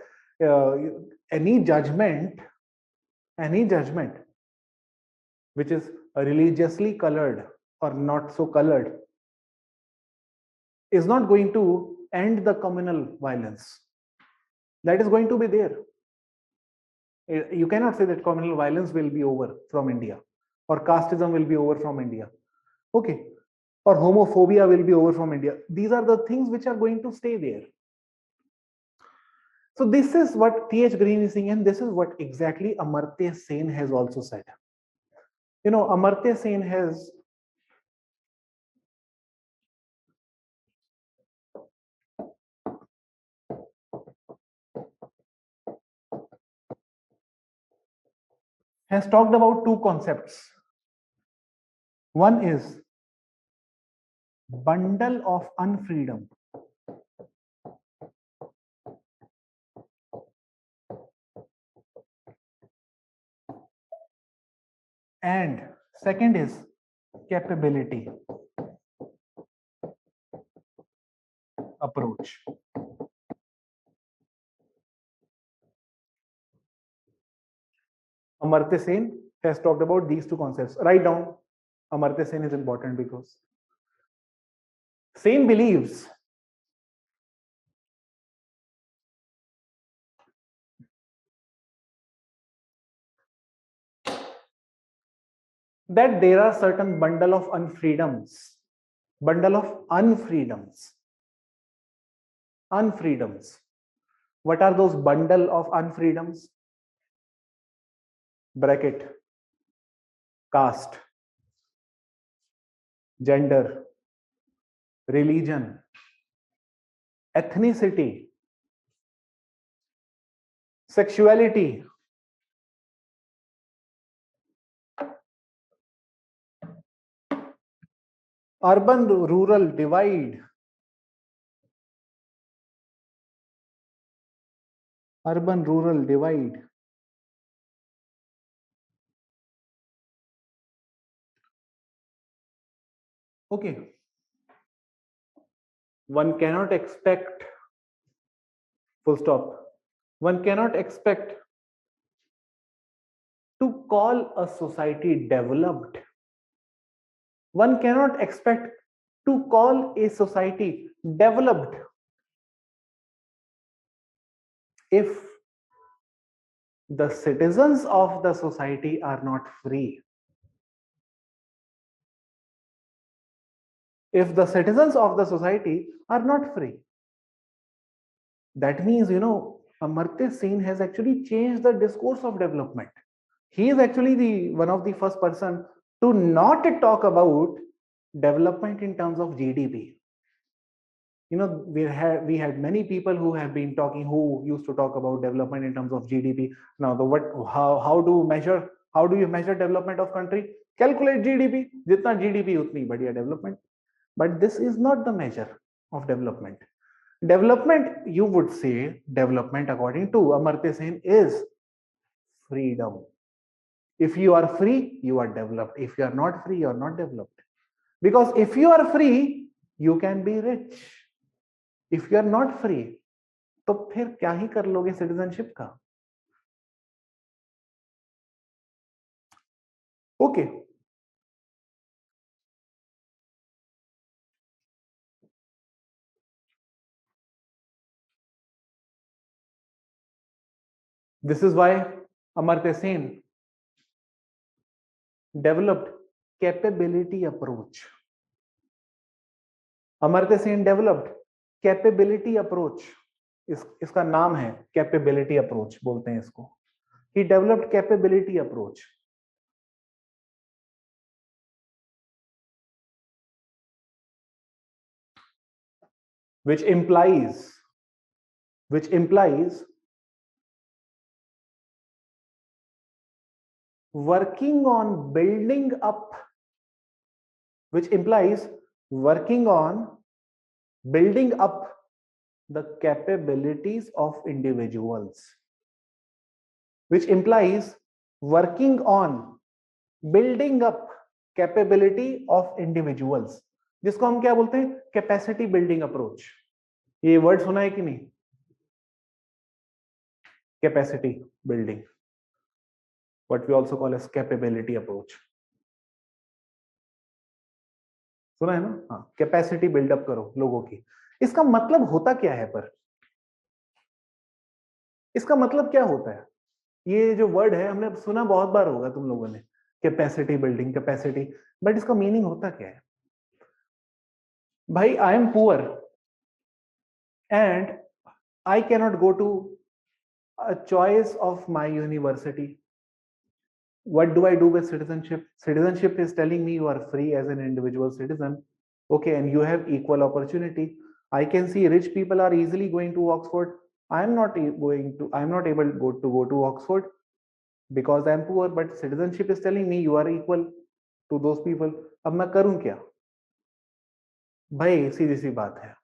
any judgment which is religiously colored or not so colored is not going to end the communal violence. That is going to be there. You cannot say that communal violence will be over from India or casteism will be over from India. Okay. Or homophobia will be over from India. These are the things which are going to stay there. So this is what T.H. Green is saying, and this is what exactly Amartya Sen has also said. You know, Amartya Sen has talked about two concepts. One is bundle of unfreedom. and second is capability approach. Amartya Sen has talked about these two concepts. Write down. Amartya Sen is important because Sen believes that there are certain bundle of unfreedoms. Bundle of unfreedoms. Unfreedoms. What are those bundle of unfreedoms? Bracket. Caste, gender, religion, ethnicity, sexuality, urban rural divide, urban rural divide, okay. One cannot expect, full stop, one cannot expect to call a society developed. One cannot expect to call a society developed if the citizens of the society are not free. If the citizens of the society are not free, that means, Amartya Sen has actually changed the discourse of development. He is actually the one of the first person to not talk about development in terms of GDP. We had many people who have been talking, who used to talk about development in terms of GDP. Now the what how do you measure development of country? Calculate GDP. Jitna GDP utni badhiya development. But this is not the measure of development. Development, you would say, development according to Amartya Sen is freedom. If you are free, you are developed. If you are not free, you are not developed. Because if you are free, you can be rich. If you are not free, तो फिर क्या ही कर लोगे citizenship का? Okay. This is why Amartya Sen developed capability approach. Amartya Sen developed capability approach. इसका नाम है capability approach बोलते हैं इसको. ही developed capability approach. which implies working on building up, which implies working on building up the capabilities of individuals, which implies working on building up capability of individuals, जिसको हम क्या बोलते हैं, कैपेसिटी बिल्डिंग अप्रोच. ये word सुना है कि नहीं? Capacity building, what we also call as capability approach. सुना है ना? हाँ, कैपेसिटी बिल्डअप करो लोगों की. इसका मतलब होता क्या है? पर इसका मतलब क्या होता है? ये जो वर्ड है हमने सुना बहुत बार होगा तुम लोगों ने, कैपेसिटी बिल्डिंग, कैपेसिटी, बट इसका मीनिंग होता क्या है? भाई, I am poor and I cannot go to a choice of my university. What do I do with citizenship? Citizenship is telling me you are free as an individual citizen. Okay, and you have equal opportunity. I can see rich people are easily going to Oxford. I'm not able to go to Oxford because I'm poor, but citizenship is telling me you are equal to those people. अब मैं करूं क्या? भाई सीधी सी बात है.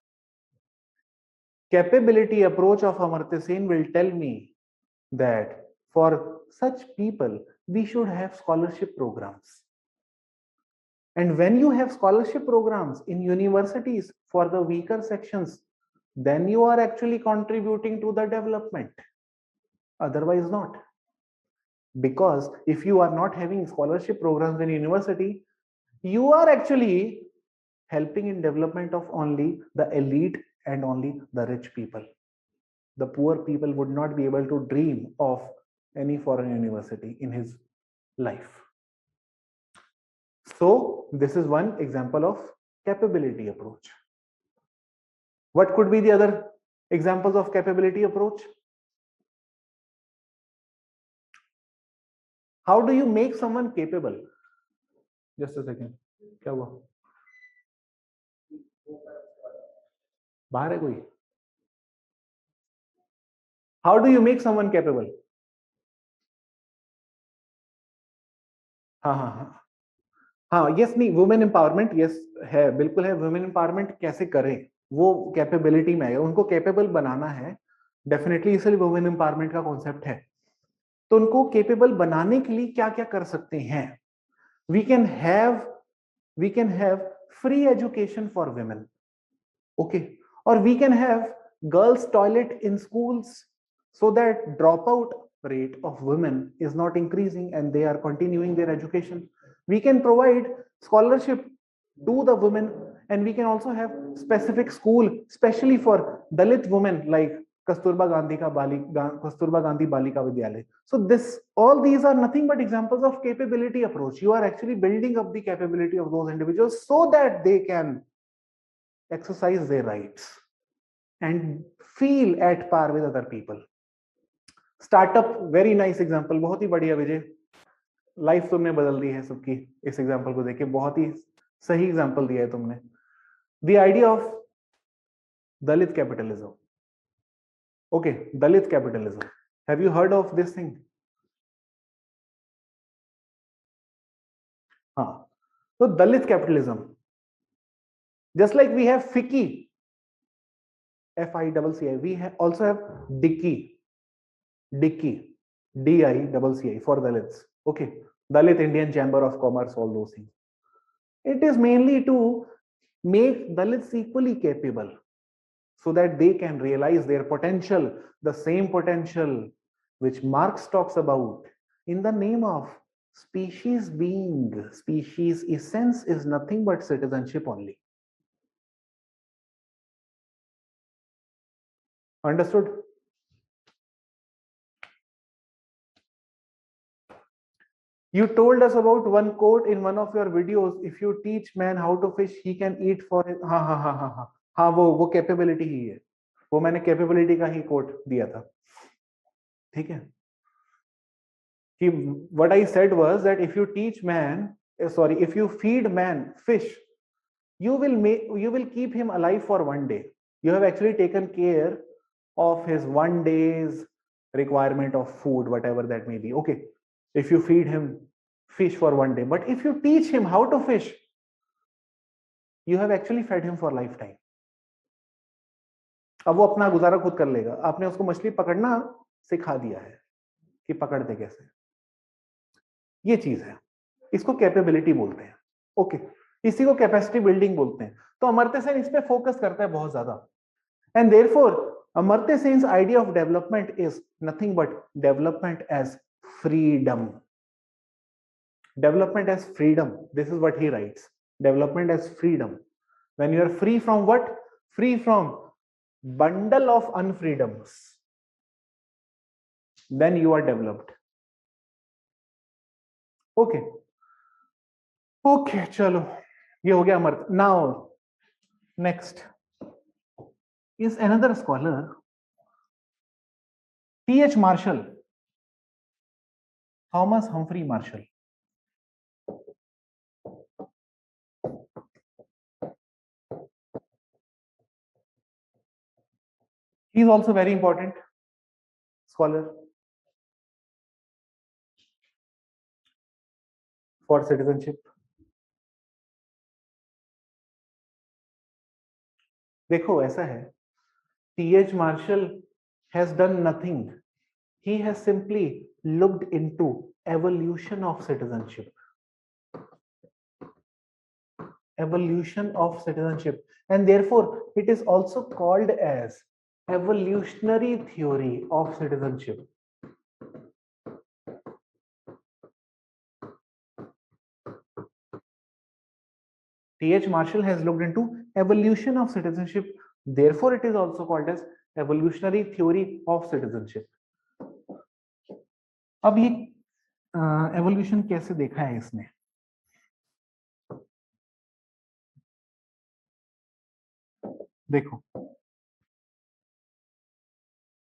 Capability approach of Amartya Sen will tell me that for such people we should have scholarship programs. And when you have scholarship programs in universities for the weaker sections, then you are actually contributing to the development. Otherwise, not. Because if you are not having scholarship programs in university, you are actually helping in development of only the elite and only the rich people. The poor people would not be able to dream of any foreign university in his life. So this is one example of capability approach. What could be the other examples of capability approach? How do you make someone capable? Just a second. क्या हुआ? बाहर है कोई? How do you make someone capable? हाँ हाँ हाँ हाँ yes नहीं वुमेन एम्पावरमेंट यस है बिल्कुल है वुमेन एम्पावरमेंट कैसे करें वो कैपेबिलिटी में आएगा उनको कैपेबल बनाना है डेफिनेटली इसलिए वुमेन एम्पावरमेंट का कॉन्सेप्ट है तो उनको केपेबल बनाने के लिए क्या क्या कर सकते हैं we can have we can have free education for women okay or we can have girls toilet in schools so that dropout rate of women is not increasing and they are continuing their education we can provide scholarship to the women and we can also have specific school especially for dalit women like Kasturba Gandhi Balika Vidyalaya. So this, all these are nothing but examples of capability approach. You are actually building up the capability of those individuals so that they can exercise their rights and feel at par with other people. Startup, very nice example, बहुत ही बढ़िया विजय. Life तुमने बदल दी है सबकी इस example को देख के बहुत ही सही एग्जांपल दिया है तुमने. The idea of Dalit capitalism. Okay, Dalit capitalism. Have you heard of this thing? So Dalit capitalism. Just like we have FICCI, FICCI, we also have DICCI, DICCI for Dalits. Okay, Dalit Indian Chamber of Commerce, all those things. It is mainly to make Dalits equally capable so that they can realize their potential, the same potential which Marx talks about in the name of species being. Species essence is nothing but citizenship only. Understood? You told us about one quote in one of your videos. If you teach man how to fish, he can eat for it. हाँ हाँ हाँ हाँ हाँ हाँ वो capability ही है वो मैंने कैपेबिलिटी का ही कोट दिया था ठीक है कि what I said was that if you teach man if you feed man fish you will keep him alive for one day you have actually taken care of his one day's requirement of food whatever that may be okay if you feed him fish for one day but if you teach him how to fish you have actually fed him for lifetime अब वो अपना गुजारा खुद कर लेगा आपने उसको मछली पकड़ना सिखा दिया है कि पकड़ते कैसे ये चीज है इसको कैपेबिलिटी बोलते हैं ओके इसी को कैपेसिटी बिल्डिंग बोलते हैं तो अमर्त्य सेन इस पे फोकस करता है बहुत ज्यादा and therefore Amartya Sen's idea of development is nothing but development as freedom. Development as freedom. This is what he writes. Development as freedom. When you are free from what? Free from bundle of unfreedoms. Then you are developed. Okay. Okay, chalo. ये हो गया Amartya. Now, next is another scholar, T.H. Marshall. Thomas Humphrey Marshall. He is also very important scholar for citizenship. देखो ऐसा है, T.H. Marshall has done nothing. he has simply looked into evolution of citizenship. Evolution of citizenship, and therefore it is also called as evolutionary theory of citizenship. T.H. Marshall has looked into evolution of citizenship, therefore it is also called as evolutionary theory of citizenship. अब ये evolution कैसे देखा है इसने? देखो,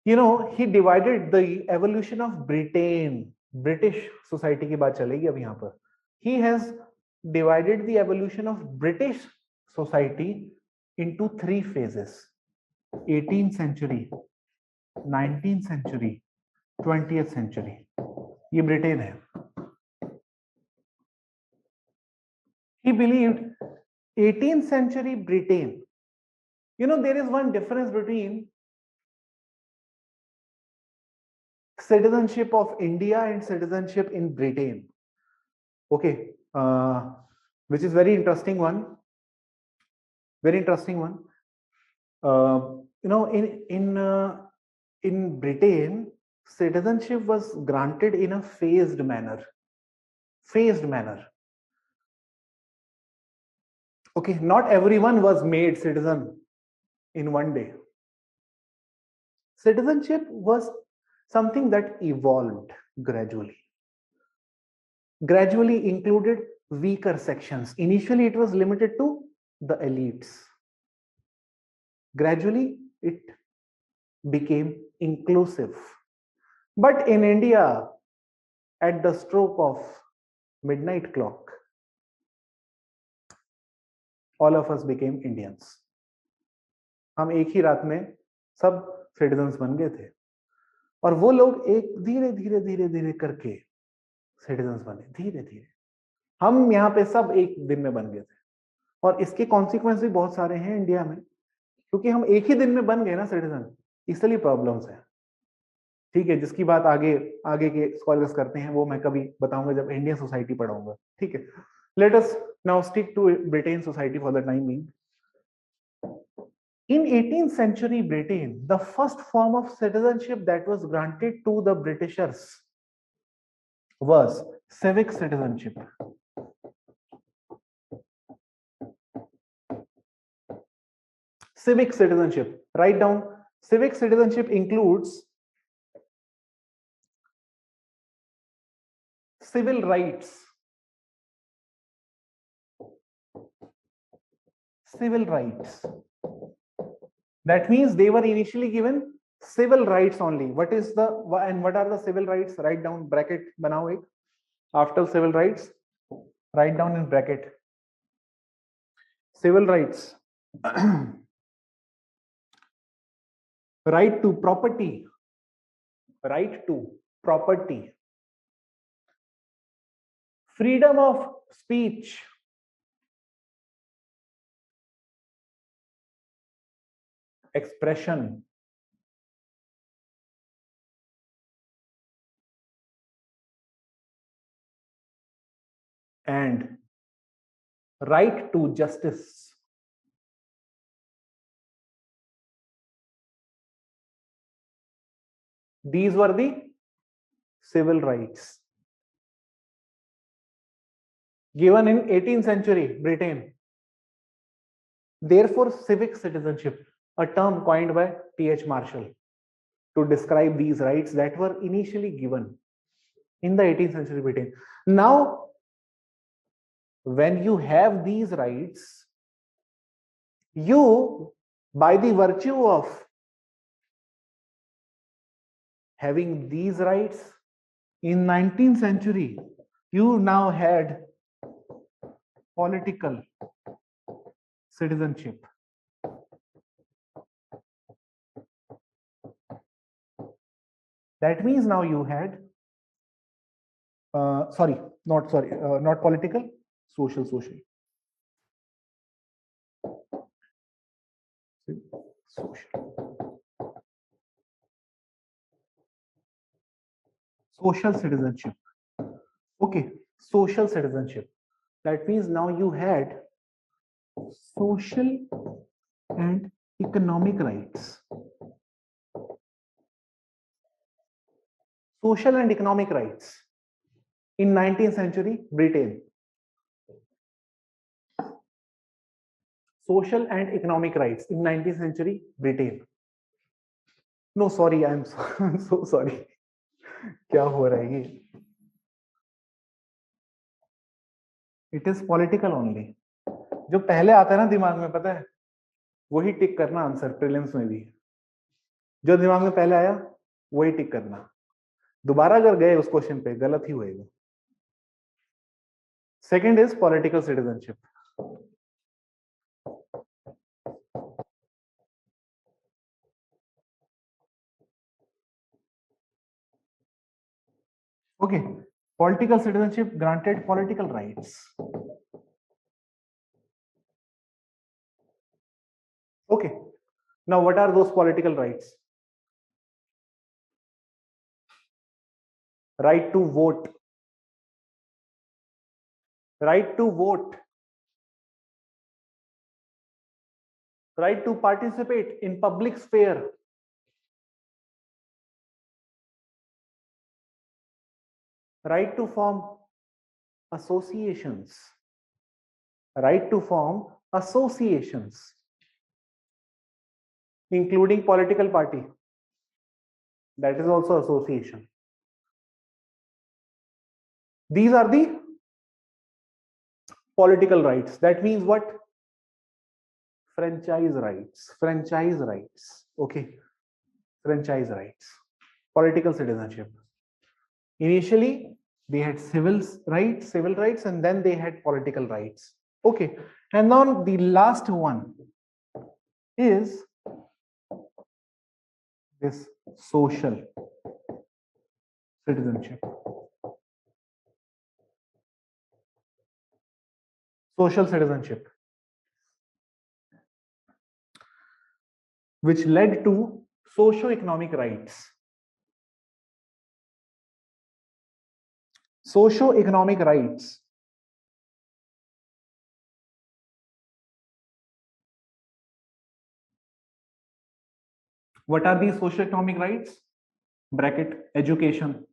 you know, he divided the evolution of Britain, British society की बात चलेगी अब यहाँ पर. He has divided the evolution of British society into three phases: 18th century, 19th century, 20th century. ये ब्रिटेन है. He believed 18th century Britain. You know, there is one difference between citizenship of India and citizenship in Britain. Okay, which is very interesting one. Very interesting one. You know, in Britain, citizenship was granted in a phased manner. Phased manner. Okay, not everyone was made citizen in one day. Citizenship was something that evolved gradually. Gradually included weaker sections. Initially, it was limited to the elites. Gradually, it became inclusive. But in India, at the stroke of midnight clock, all of us became Indians. हम एक ही रात में सब citizens बन गए थे, और वो लोग एक धीरे धीरे धीरे धीरे करके सिटीजन्स बने. धीरे धीरे हम यहाँ पे सब एक दिन में बन गए थे, और इसके कॉन्सिक्वेंस भी बहुत सारे हैं इंडिया में, क्योंकि हम एक ही दिन में बन गए ना सिटीजन, इसलिए प्रॉब्लम्स है. ठीक है, जिसकी बात आगे आगे के स्कॉलर्स करते हैं, वो मैं कभी बताऊंगा जब इंडियन सोसाइटी पढ़ाऊंगा. ठीक है, let us now stick to Britain society for the time being. In 18th century Britain, the first form of citizenship that was granted to the Britishers was civic citizenship. Civic citizenship. Write down. Civic citizenship includes civil rights. Civil rights. That means they were initially given civil rights only. What is the and what are the civil rights? Write down bracket banao ek. After civil rights, write down in bracket. Civil rights. Right to property. Right to property. Freedom of speech. Expression. And right to justice. These were the civil rights given in 18th century Britain. Therefore, civic citizenship, a term coined by T.H. Marshall to describe these rights that were initially given in the 18th century Britain. Now, when you have these rights, you, by the virtue of having these rights in 19th century, you now had political citizenship. That means now you had not political, social. Social. social citizenship. Okay, social citizenship. That means now you had social and economic rights. Social and economic rights in 19th century Britain. Social and economic rights in 19th century Britain. No, sorry, I'm so, I'm so sorry. क्या हो रहा है ये? It is political only. जो पहले आता है ना दिमाग में, पता है, वही टिक करना आंसर प्रीलिम्स में भी. जो दिमाग में पहले आया वही टिक करना. दोबारा अगर गए उस क्वेश्चन पे गलत ही होएगा. Second is political citizenship. Okay, political citizenship granted political rights. Okay, now what are those political rights? Right to vote. Right to vote. Right to participate in public sphere. Right to form associations. Right to form associations, including political party. That is also association. These are the political rights. That means what? Franchise rights. Franchise rights. Okay, franchise rights. Political citizenship. Initially they had civil rights, and then they had political rights. Okay, and now the last one is this social citizenship. Social citizenship, which led to socio-economic rights. Socio-economic rights. What are these socio-economic rights? Bracket education.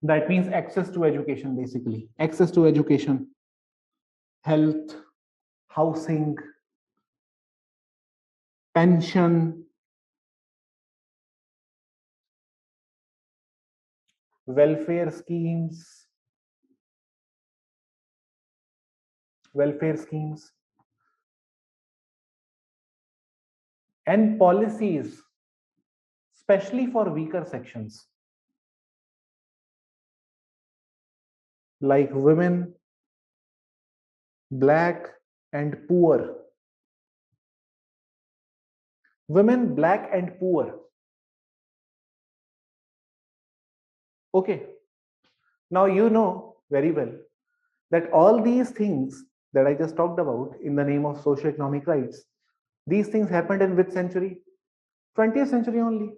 That means access to education, basically. Access to education, health, housing, pension, welfare schemes, and policies, especially for weaker sections like women, black, and poor. Women, black, and poor. Okay. Now you know very well that all these things that I just talked about in the name of socio-economic rights, these things happened in which century? 20th century only.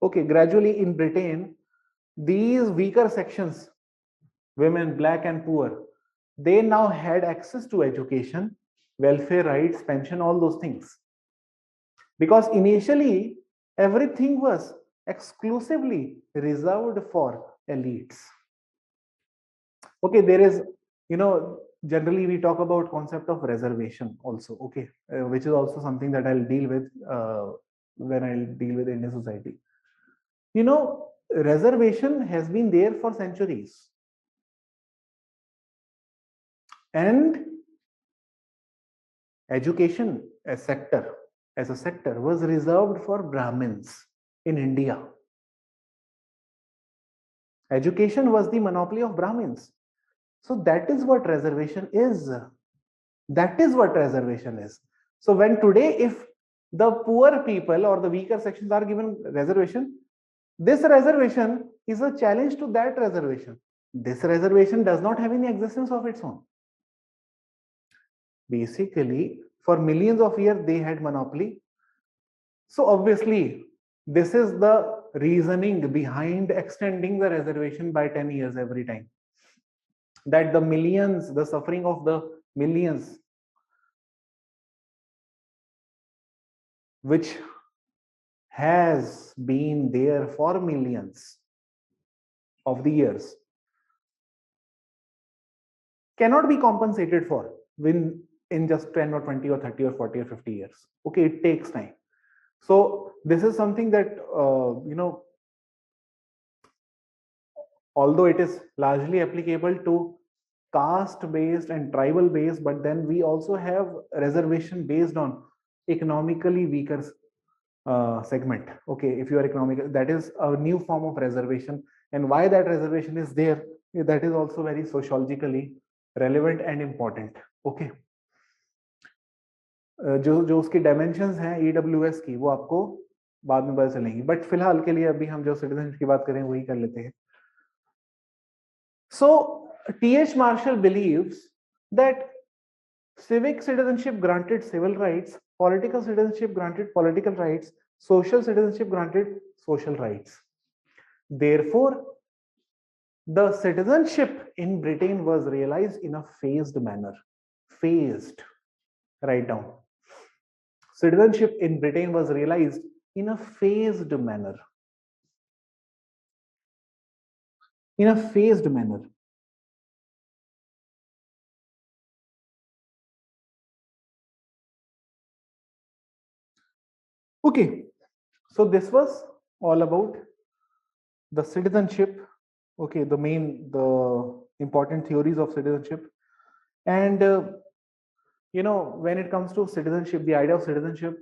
Okay, gradually in Britain, these weaker sections, women, black, and poor, they now had access to education, welfare rights, pension, all those things. Because initially, everything was exclusively reserved for elites. Okay, there is, generally we talk about concept of reservation also, okay, which is also something that I'll deal with when I'll deal with Indian society. Reservation has been there for centuries. And education as a sector was reserved for Brahmins in India. Education was the monopoly of Brahmins. So that is what reservation is. That is what reservation is. So when today, if the poor people or the weaker sections are given reservation, this reservation is a challenge to that reservation. This reservation does not have any existence of its own. Basically, for millions of years, they had monopoly. So obviously, this is the reasoning behind extending the reservation by 10 years every time? That the millions, the suffering of the millions, which has been there for millions of the years, cannot be compensated for in just 10 or 20 or 30 or 40 or 50 years. Okay, it takes time. So this is something that although it is largely applicable to caste based and tribal based, but then we also have reservation based on economically weaker segment. Okay, if you are economical, that is a new form of reservation. And why that reservation is there, that is also very sociologically relevant and important. Okay, जो जो उसकी dimensions हैं EWS की, वो आपको बाद में पता चलेंगी, बट फिलहाल के लिए अभी हम जो सिटीजनशिप की बात करें वही कर लेते हैं. So T.H. Marshall believes that civic citizenship granted civil rights, political citizenship granted political rights, social citizenship granted social rights. Therefore, the citizenship in Britain was realized in a phased manner. Phased. Write down. Citizenship in Britain was realized in a phased manner. In a phased manner. Okay, so this was all about the citizenship. Okay, the important theories of citizenship. And when it comes to citizenship, the idea of citizenship,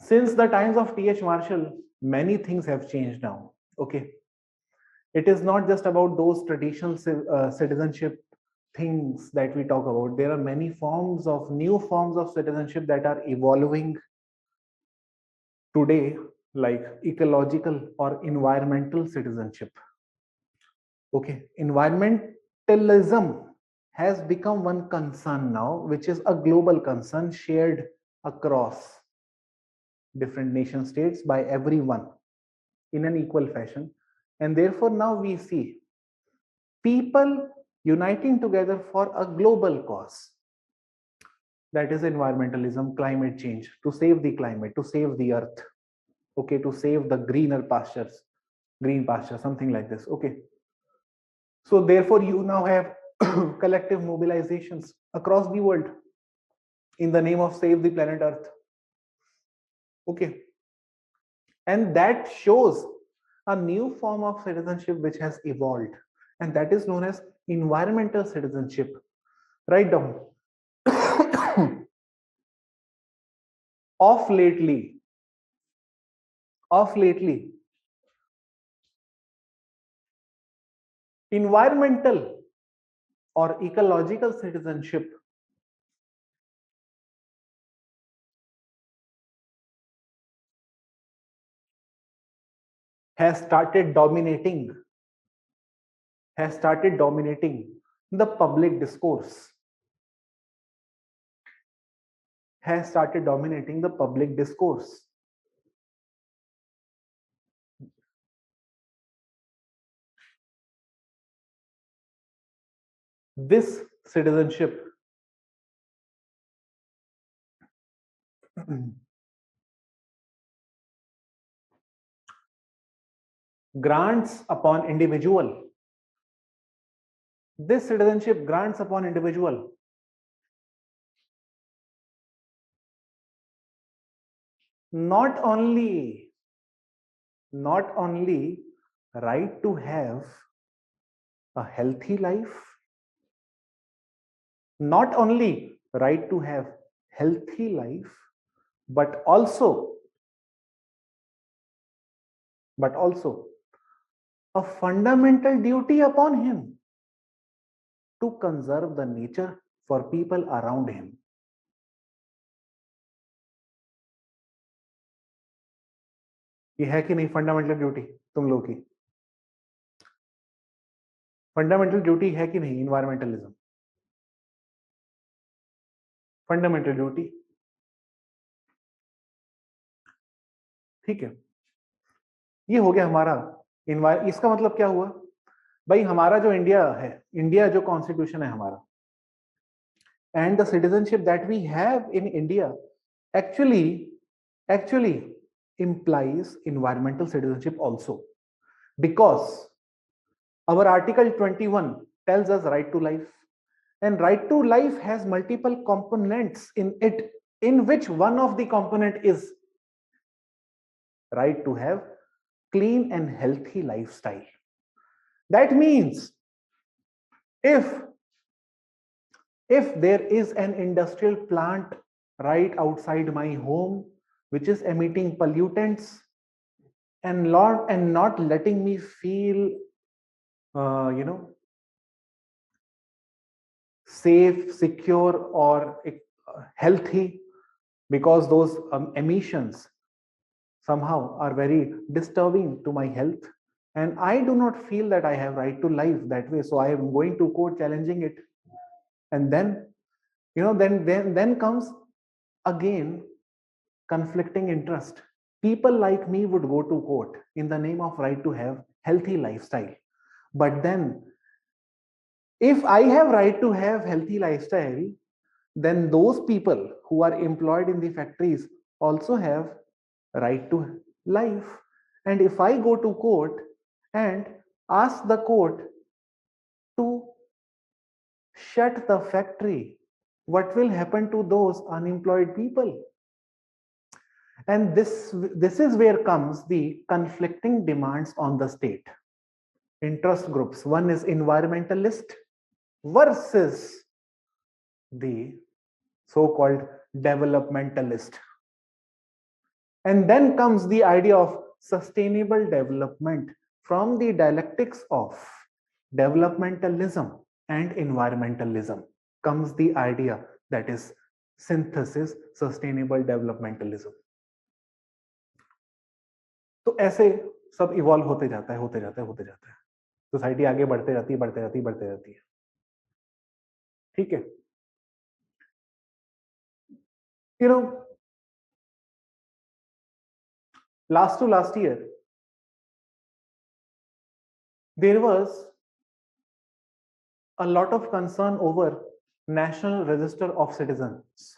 since the times of T.H. Marshall, many things have changed now. Okay, it is not just about those traditional citizenship things that we talk about. There are many new forms of citizenship that are evolving today, like ecological or environmental citizenship. Okay, environmentalism has become one concern now, which is a global concern shared across different nation states by everyone in an equal fashion. And therefore, now we see people uniting together for a global cause, that is environmentalism, climate change, to save the climate, to save the earth, okay, to save the green pasture, something like this. Okay, so therefore you now have collective mobilizations across the world in the name of save the planet earth. Okay, and that shows a new form of citizenship which has evolved, and that is known as environmental citizenship. Write down. Of lately, environmental or ecological citizenship has started dominating the public discourse. Has started dominating the public discourse. This citizenship grants upon individual. This citizenship grants upon individual not only right to have a healthy life, not only right to have healthy life, but also a fundamental duty upon him to conserve the nature for people around him. ये है कि नहीं fundamental duty तुम लोग की? Fundamental duty है कि नहीं इन्वायरमेंटलिज्म? फंडामेंटल ड्यूटी, ठीक है. ये हो गया हमारा इसका मतलब क्या हुआ भाई, हमारा जो इंडिया है, इंडिया जो कॉन्स्टिट्यूशन है हमारा, and the citizenship that we have in India actually implies environmental citizenship also, because our article 21 tells us right to life, and right to life has multiple components in it, in which one of the component is right to have clean and healthy lifestyle. That means if there is an industrial plant right outside my home which is emitting pollutants and not letting me feel safe, secure, or healthy, because those emissions somehow are very disturbing to my health, and I do not feel that I have right to life that way, so I am going to court challenging it. And then then comes again conflicting interest. People like me would go to court in the name of right to have healthy lifestyle, but then if I have right to have healthy lifestyle, then those people who are employed in the factories also have right to life. And if I go to court and ask the court to shut the factory, what will happen to those unemployed people? And this is where comes the conflicting demands on the state. Interest groups. One is environmentalist versus the so-called developmentalist. And then comes the idea of sustainable development. From the dialectics of developmentalism and environmentalism comes the idea that is synthesis sustainable developmentalism. तो ऐसे सब evolve होते जाता है, society आगे बढ़ते रहती है, ठीक है। last year there was a lot of concern over National Register of Citizens.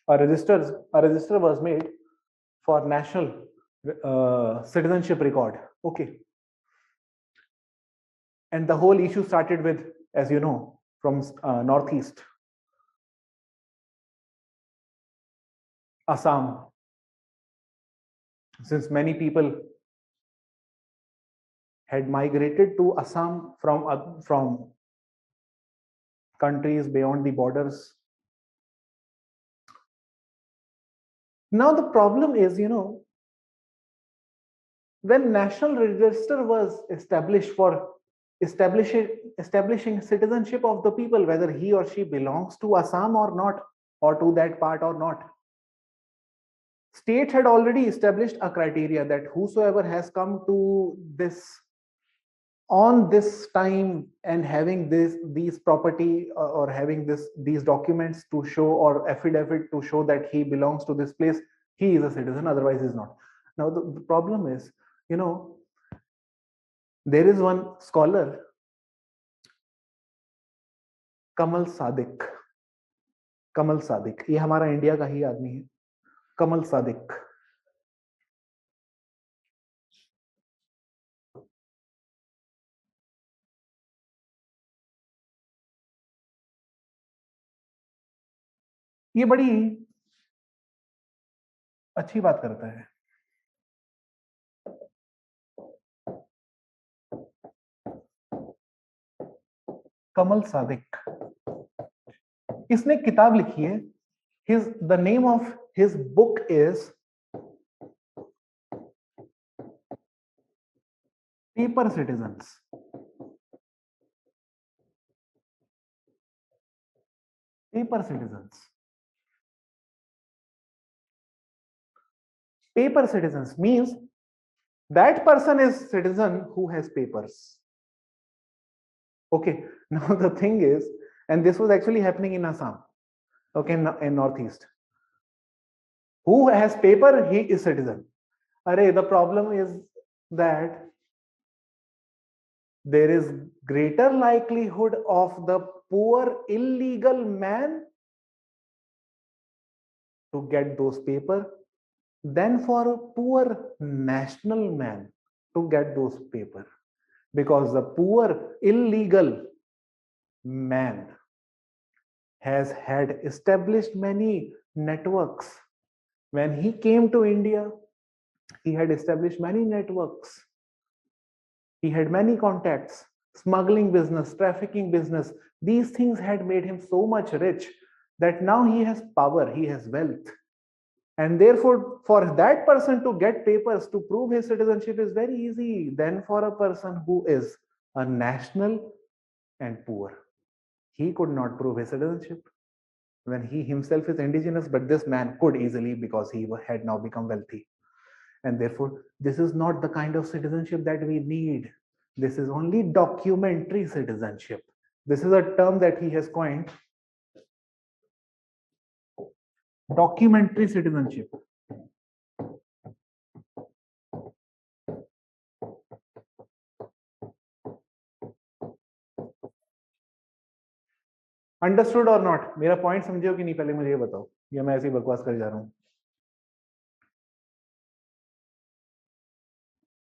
A register was made for national citizenship record. Okay. And the whole issue started with, as you know, from Northeast, Assam. Since many people had migrated to Assam from countries beyond the borders. Now the problem is, when National Register was established for establishing citizenship of the people, whether he or she belongs to Assam or not, or to that part or not, state had already established a criteria that whosoever has come to this on this time and having these property or having these documents to show, or affidavit to show that he belongs to this place, he is a citizen, otherwise he's not. Now the problem is, there is one scholar, कमल सादिक, ये हमारा India का ही आदमी है, कमल सादिक। ये बड़ी अच्छी बात करता है। कमल सादिक, इसने किताब लिखी है, the name of his book is Paper Citizens. Paper citizens. Paper citizens means that person is citizen who has papers. Okay, now the thing is, and this was actually happening in Assam, okay, in Northeast. Who has paper, he is citizen. Array, the problem is that there is greater likelihood of the poor illegal man to get those paper than for a poor national man to get those paper, because the poor illegal man has had established many networks. When he came to India, he had established many networks. He had many contacts, smuggling business, trafficking business. These things had made him so much rich that now he has power, he has wealth. And therefore, for that person to get papers to prove his citizenship is very easy than for a person who is a national and poor. He could not prove his citizenship when he himself is indigenous, but this man could easily because he had now become wealthy. And therefore, this is not the kind of citizenship that we need. This is only documentary citizenship. This is a term that he has coined, documentary citizenship. Understood और not? मेरा point समझे हो कि नहीं, पहले मुझे ये बताओ, या मैं ऐसे ही बकवास कर जा रहा हूं?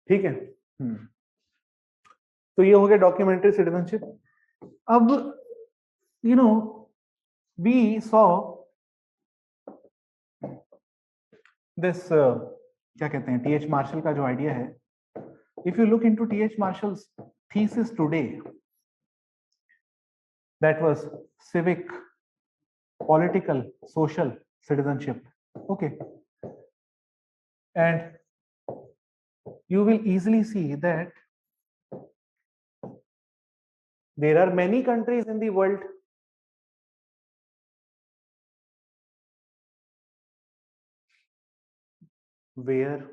ठीक है। तो ये हो गया डॉक्यूमेंट्री सिटीजनशिप। अब you know we saw this क्या कहते हैं, टीएच मार्शल का जो आइडिया है, if you look into TH Marshall's thesis today, that was civic, political, social citizenship. Okay. And you will easily see that there are many countries in the world where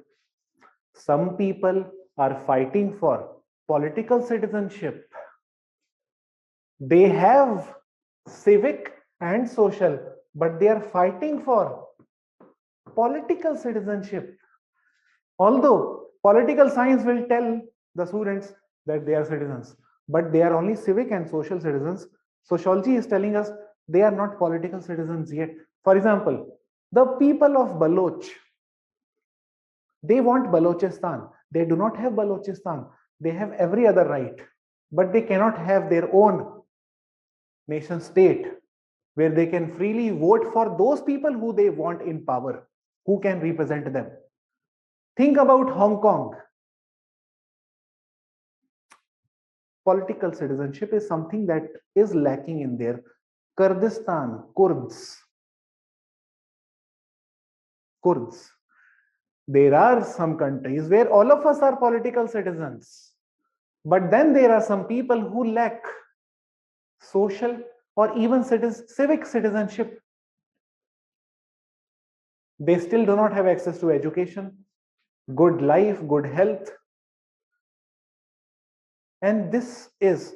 some people are fighting for political citizenship. They have civic and social, but they are fighting for political citizenship. Although political science will tell the students that they are citizens, but they are only civic and social citizens. Sociology is telling us they are not political citizens yet. For example, the people of Baloch, they want Balochistan. They do not have Balochistan. They have every other right, but they cannot have their own nation state where they can freely vote for those people who they want in power, who can represent them. Think about Hong Kong. Political citizenship is something that is lacking in there. Kurdistan, Kurds. There are some countries where all of us are political citizens, but then there are some people who lack social or even civic citizenship. They still do not have access to education, good life, good health. And this is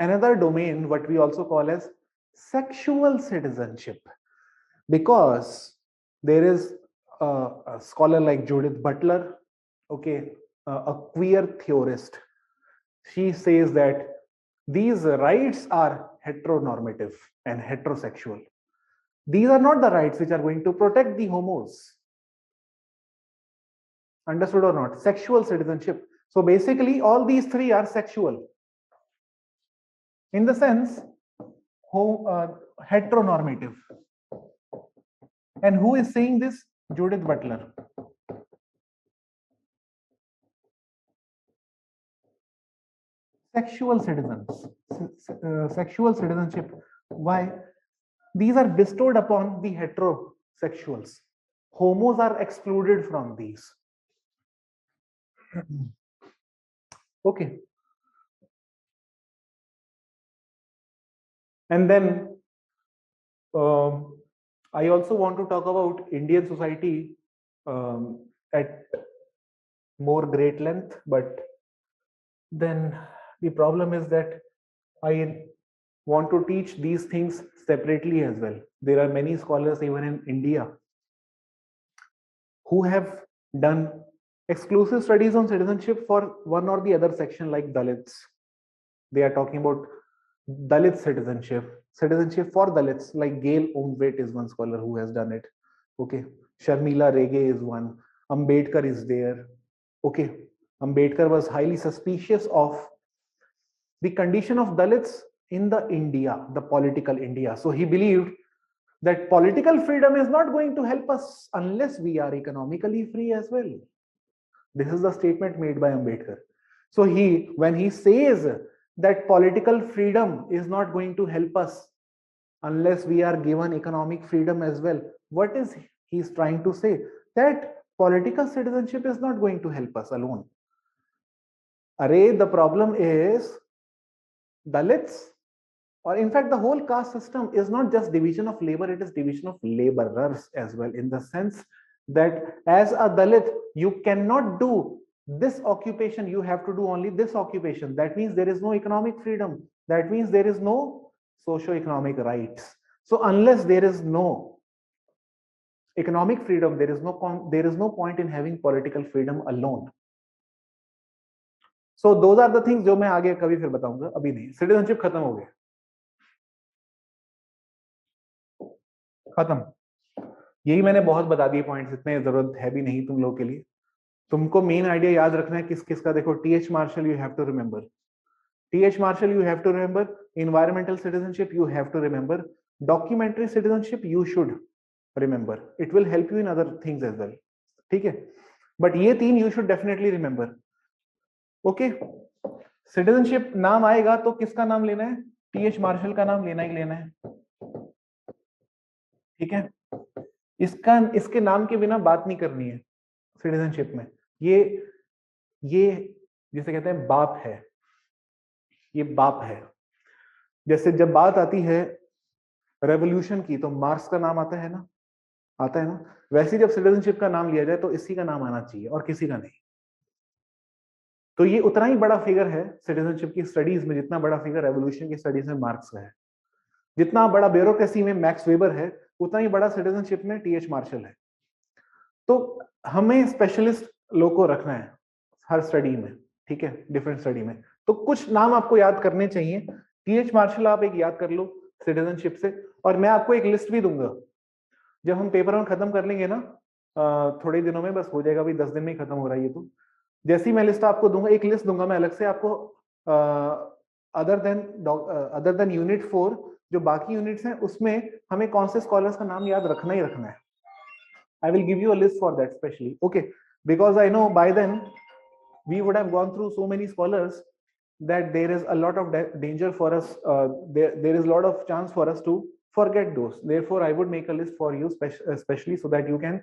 another domain, what we also call as sexual citizenship, because there is a scholar like Judith Butler, okay, a queer theorist. She says that these rights are heteronormative and heterosexual. These are not the rights which are going to protect the homos. Understood or not? Sexual citizenship. So basically, all these three are sexual. In the sense, heteronormative. And who is saying this? Judith Butler. Sexual citizens, sexual citizenship. Why? These are bestowed upon the heterosexuals. Homos are excluded from these. Okay. And then I also want to talk about Indian society at more great length, but then the problem is that I want to teach these things separately as well. There are many scholars even in India who have done exclusive studies on citizenship for one or the other section like Dalits. They are talking about Dalit citizenship for Dalits, like Gail Omvet is one scholar who has done it. Okay, Sharmila Rege is one. Ambedkar is there. Okay, Ambedkar was highly suspicious of the condition of Dalits in the India, the political India. So he believed that political freedom is not going to help us unless we are economically free as well. This is the statement made by Ambedkar. So when he says that political freedom is not going to help us unless we are given economic freedom as well, what is he's trying to say? That political citizenship is not going to help us alone. Array, the problem is Dalits, or in fact the whole caste system is not just division of labor, it is division of laborers as well, in the sense that as a Dalit you cannot do this occupation, you have to do only this occupation. That means there is no economic freedom, that means there is no socio-economic rights. So unless there is no economic freedom, there is no point in having political freedom alone. So those are the things जो मैं आगे कभी फिर बताऊंगा, अभी नहीं. Citizenship खत्म हो गया, खत्म. यही मैंने बहुत बता दिए पॉइंट्स, इतने जरूरत है भी नहीं तुम लोग के लिए. तुमको मेन आइडिया याद रखना है किस किस का. देखो, TH Marshall you have to remember, TH Marshall you have to remember, environmental citizenship you have to remember, documentary citizenship you should remember, it will help you in other things as well. ठीक है, but ये तीन you should definitely remember. Okay, citizenship नाम आएगा तो किसका नाम लेना है? टीएच मार्शल का नाम लेना ही लेना है. ठीक है, इसके नाम के बिना बात नहीं करनी है सिटीजनशिप में. ये जिसे कहते हैं बाप है, ये बाप है. जैसे जब बात आती है रेवोल्यूशन की तो मार्क्स का नाम आता है ना, वैसे जब सिटीजनशिप का नाम लिया जाए तो इसी का नाम आना चाहिए और किसी का नहीं. तो ये उतना ही बड़ा फिगर है सिटीजनशिप की स्टडीज में जितना बड़ा फिगर रेवोल्यूशन की स्टडीज में मार्क्स का है. जितना बड़ा ब्यूरोक्रेसी में मैक्स वेबर है, उतना ही बड़ा सिटीजनशिप में टीएच मार्शल है. तो हमें स्पेशलिस्ट लोग को रखना है हर स्टडी में. ठीक है, डिफरेंट स्टडी में. तो कुछ नाम आपको याद करने चाहिए. टीएच मार्शल आप एक याद कर लो सिटीजनशिप से, और मैं आपको एक लिस्ट भी दूंगा जब हम पेपर वन खत्म कर लेंगे ना, थोड़े दिनों में, बस हो जाएगा, अभी 10 दिन में ही खत्म हो रहा है ये. तो जैसी मैं लिस्ट आपको दूंगा, एक लिस्ट दूंगा मैं अलग से आपको, अदर देन यूनिट 4, जो बाकी यूनिट्स हैं उसमें हमें कौन से स्कॉलर्स का नाम याद रखना ही रखना है. I will give you a list for that specially, okay, because I know by then we would have gone through so many scholars that there is a lot of danger for us, there is a lot of chance for us to forget those. Therefore I would make a list for you especially so that you can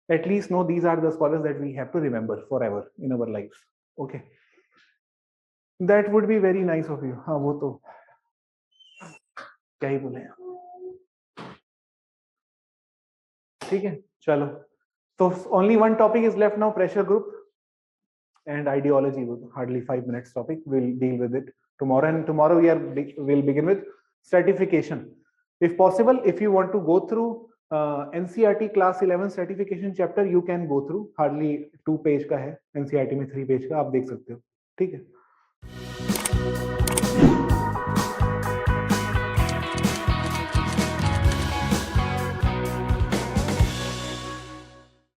at least know these are the scholars that we have to remember forever in our lives. Okay, that would be very nice of you. हाँ, वो तो क्या ही बोले. ठीक है, चलो. So only one topic is left now, pressure group and ideology. Hardly 5 minutes topic, we'll deal with it tomorrow. And tomorrow we'll begin with stratification. If possible, if you want to go through NCERT class 11 stratification chapter, you can go through. Hardly 2 page का है, NCERT में 3 page का, आप देख सकते हो. ठीक है.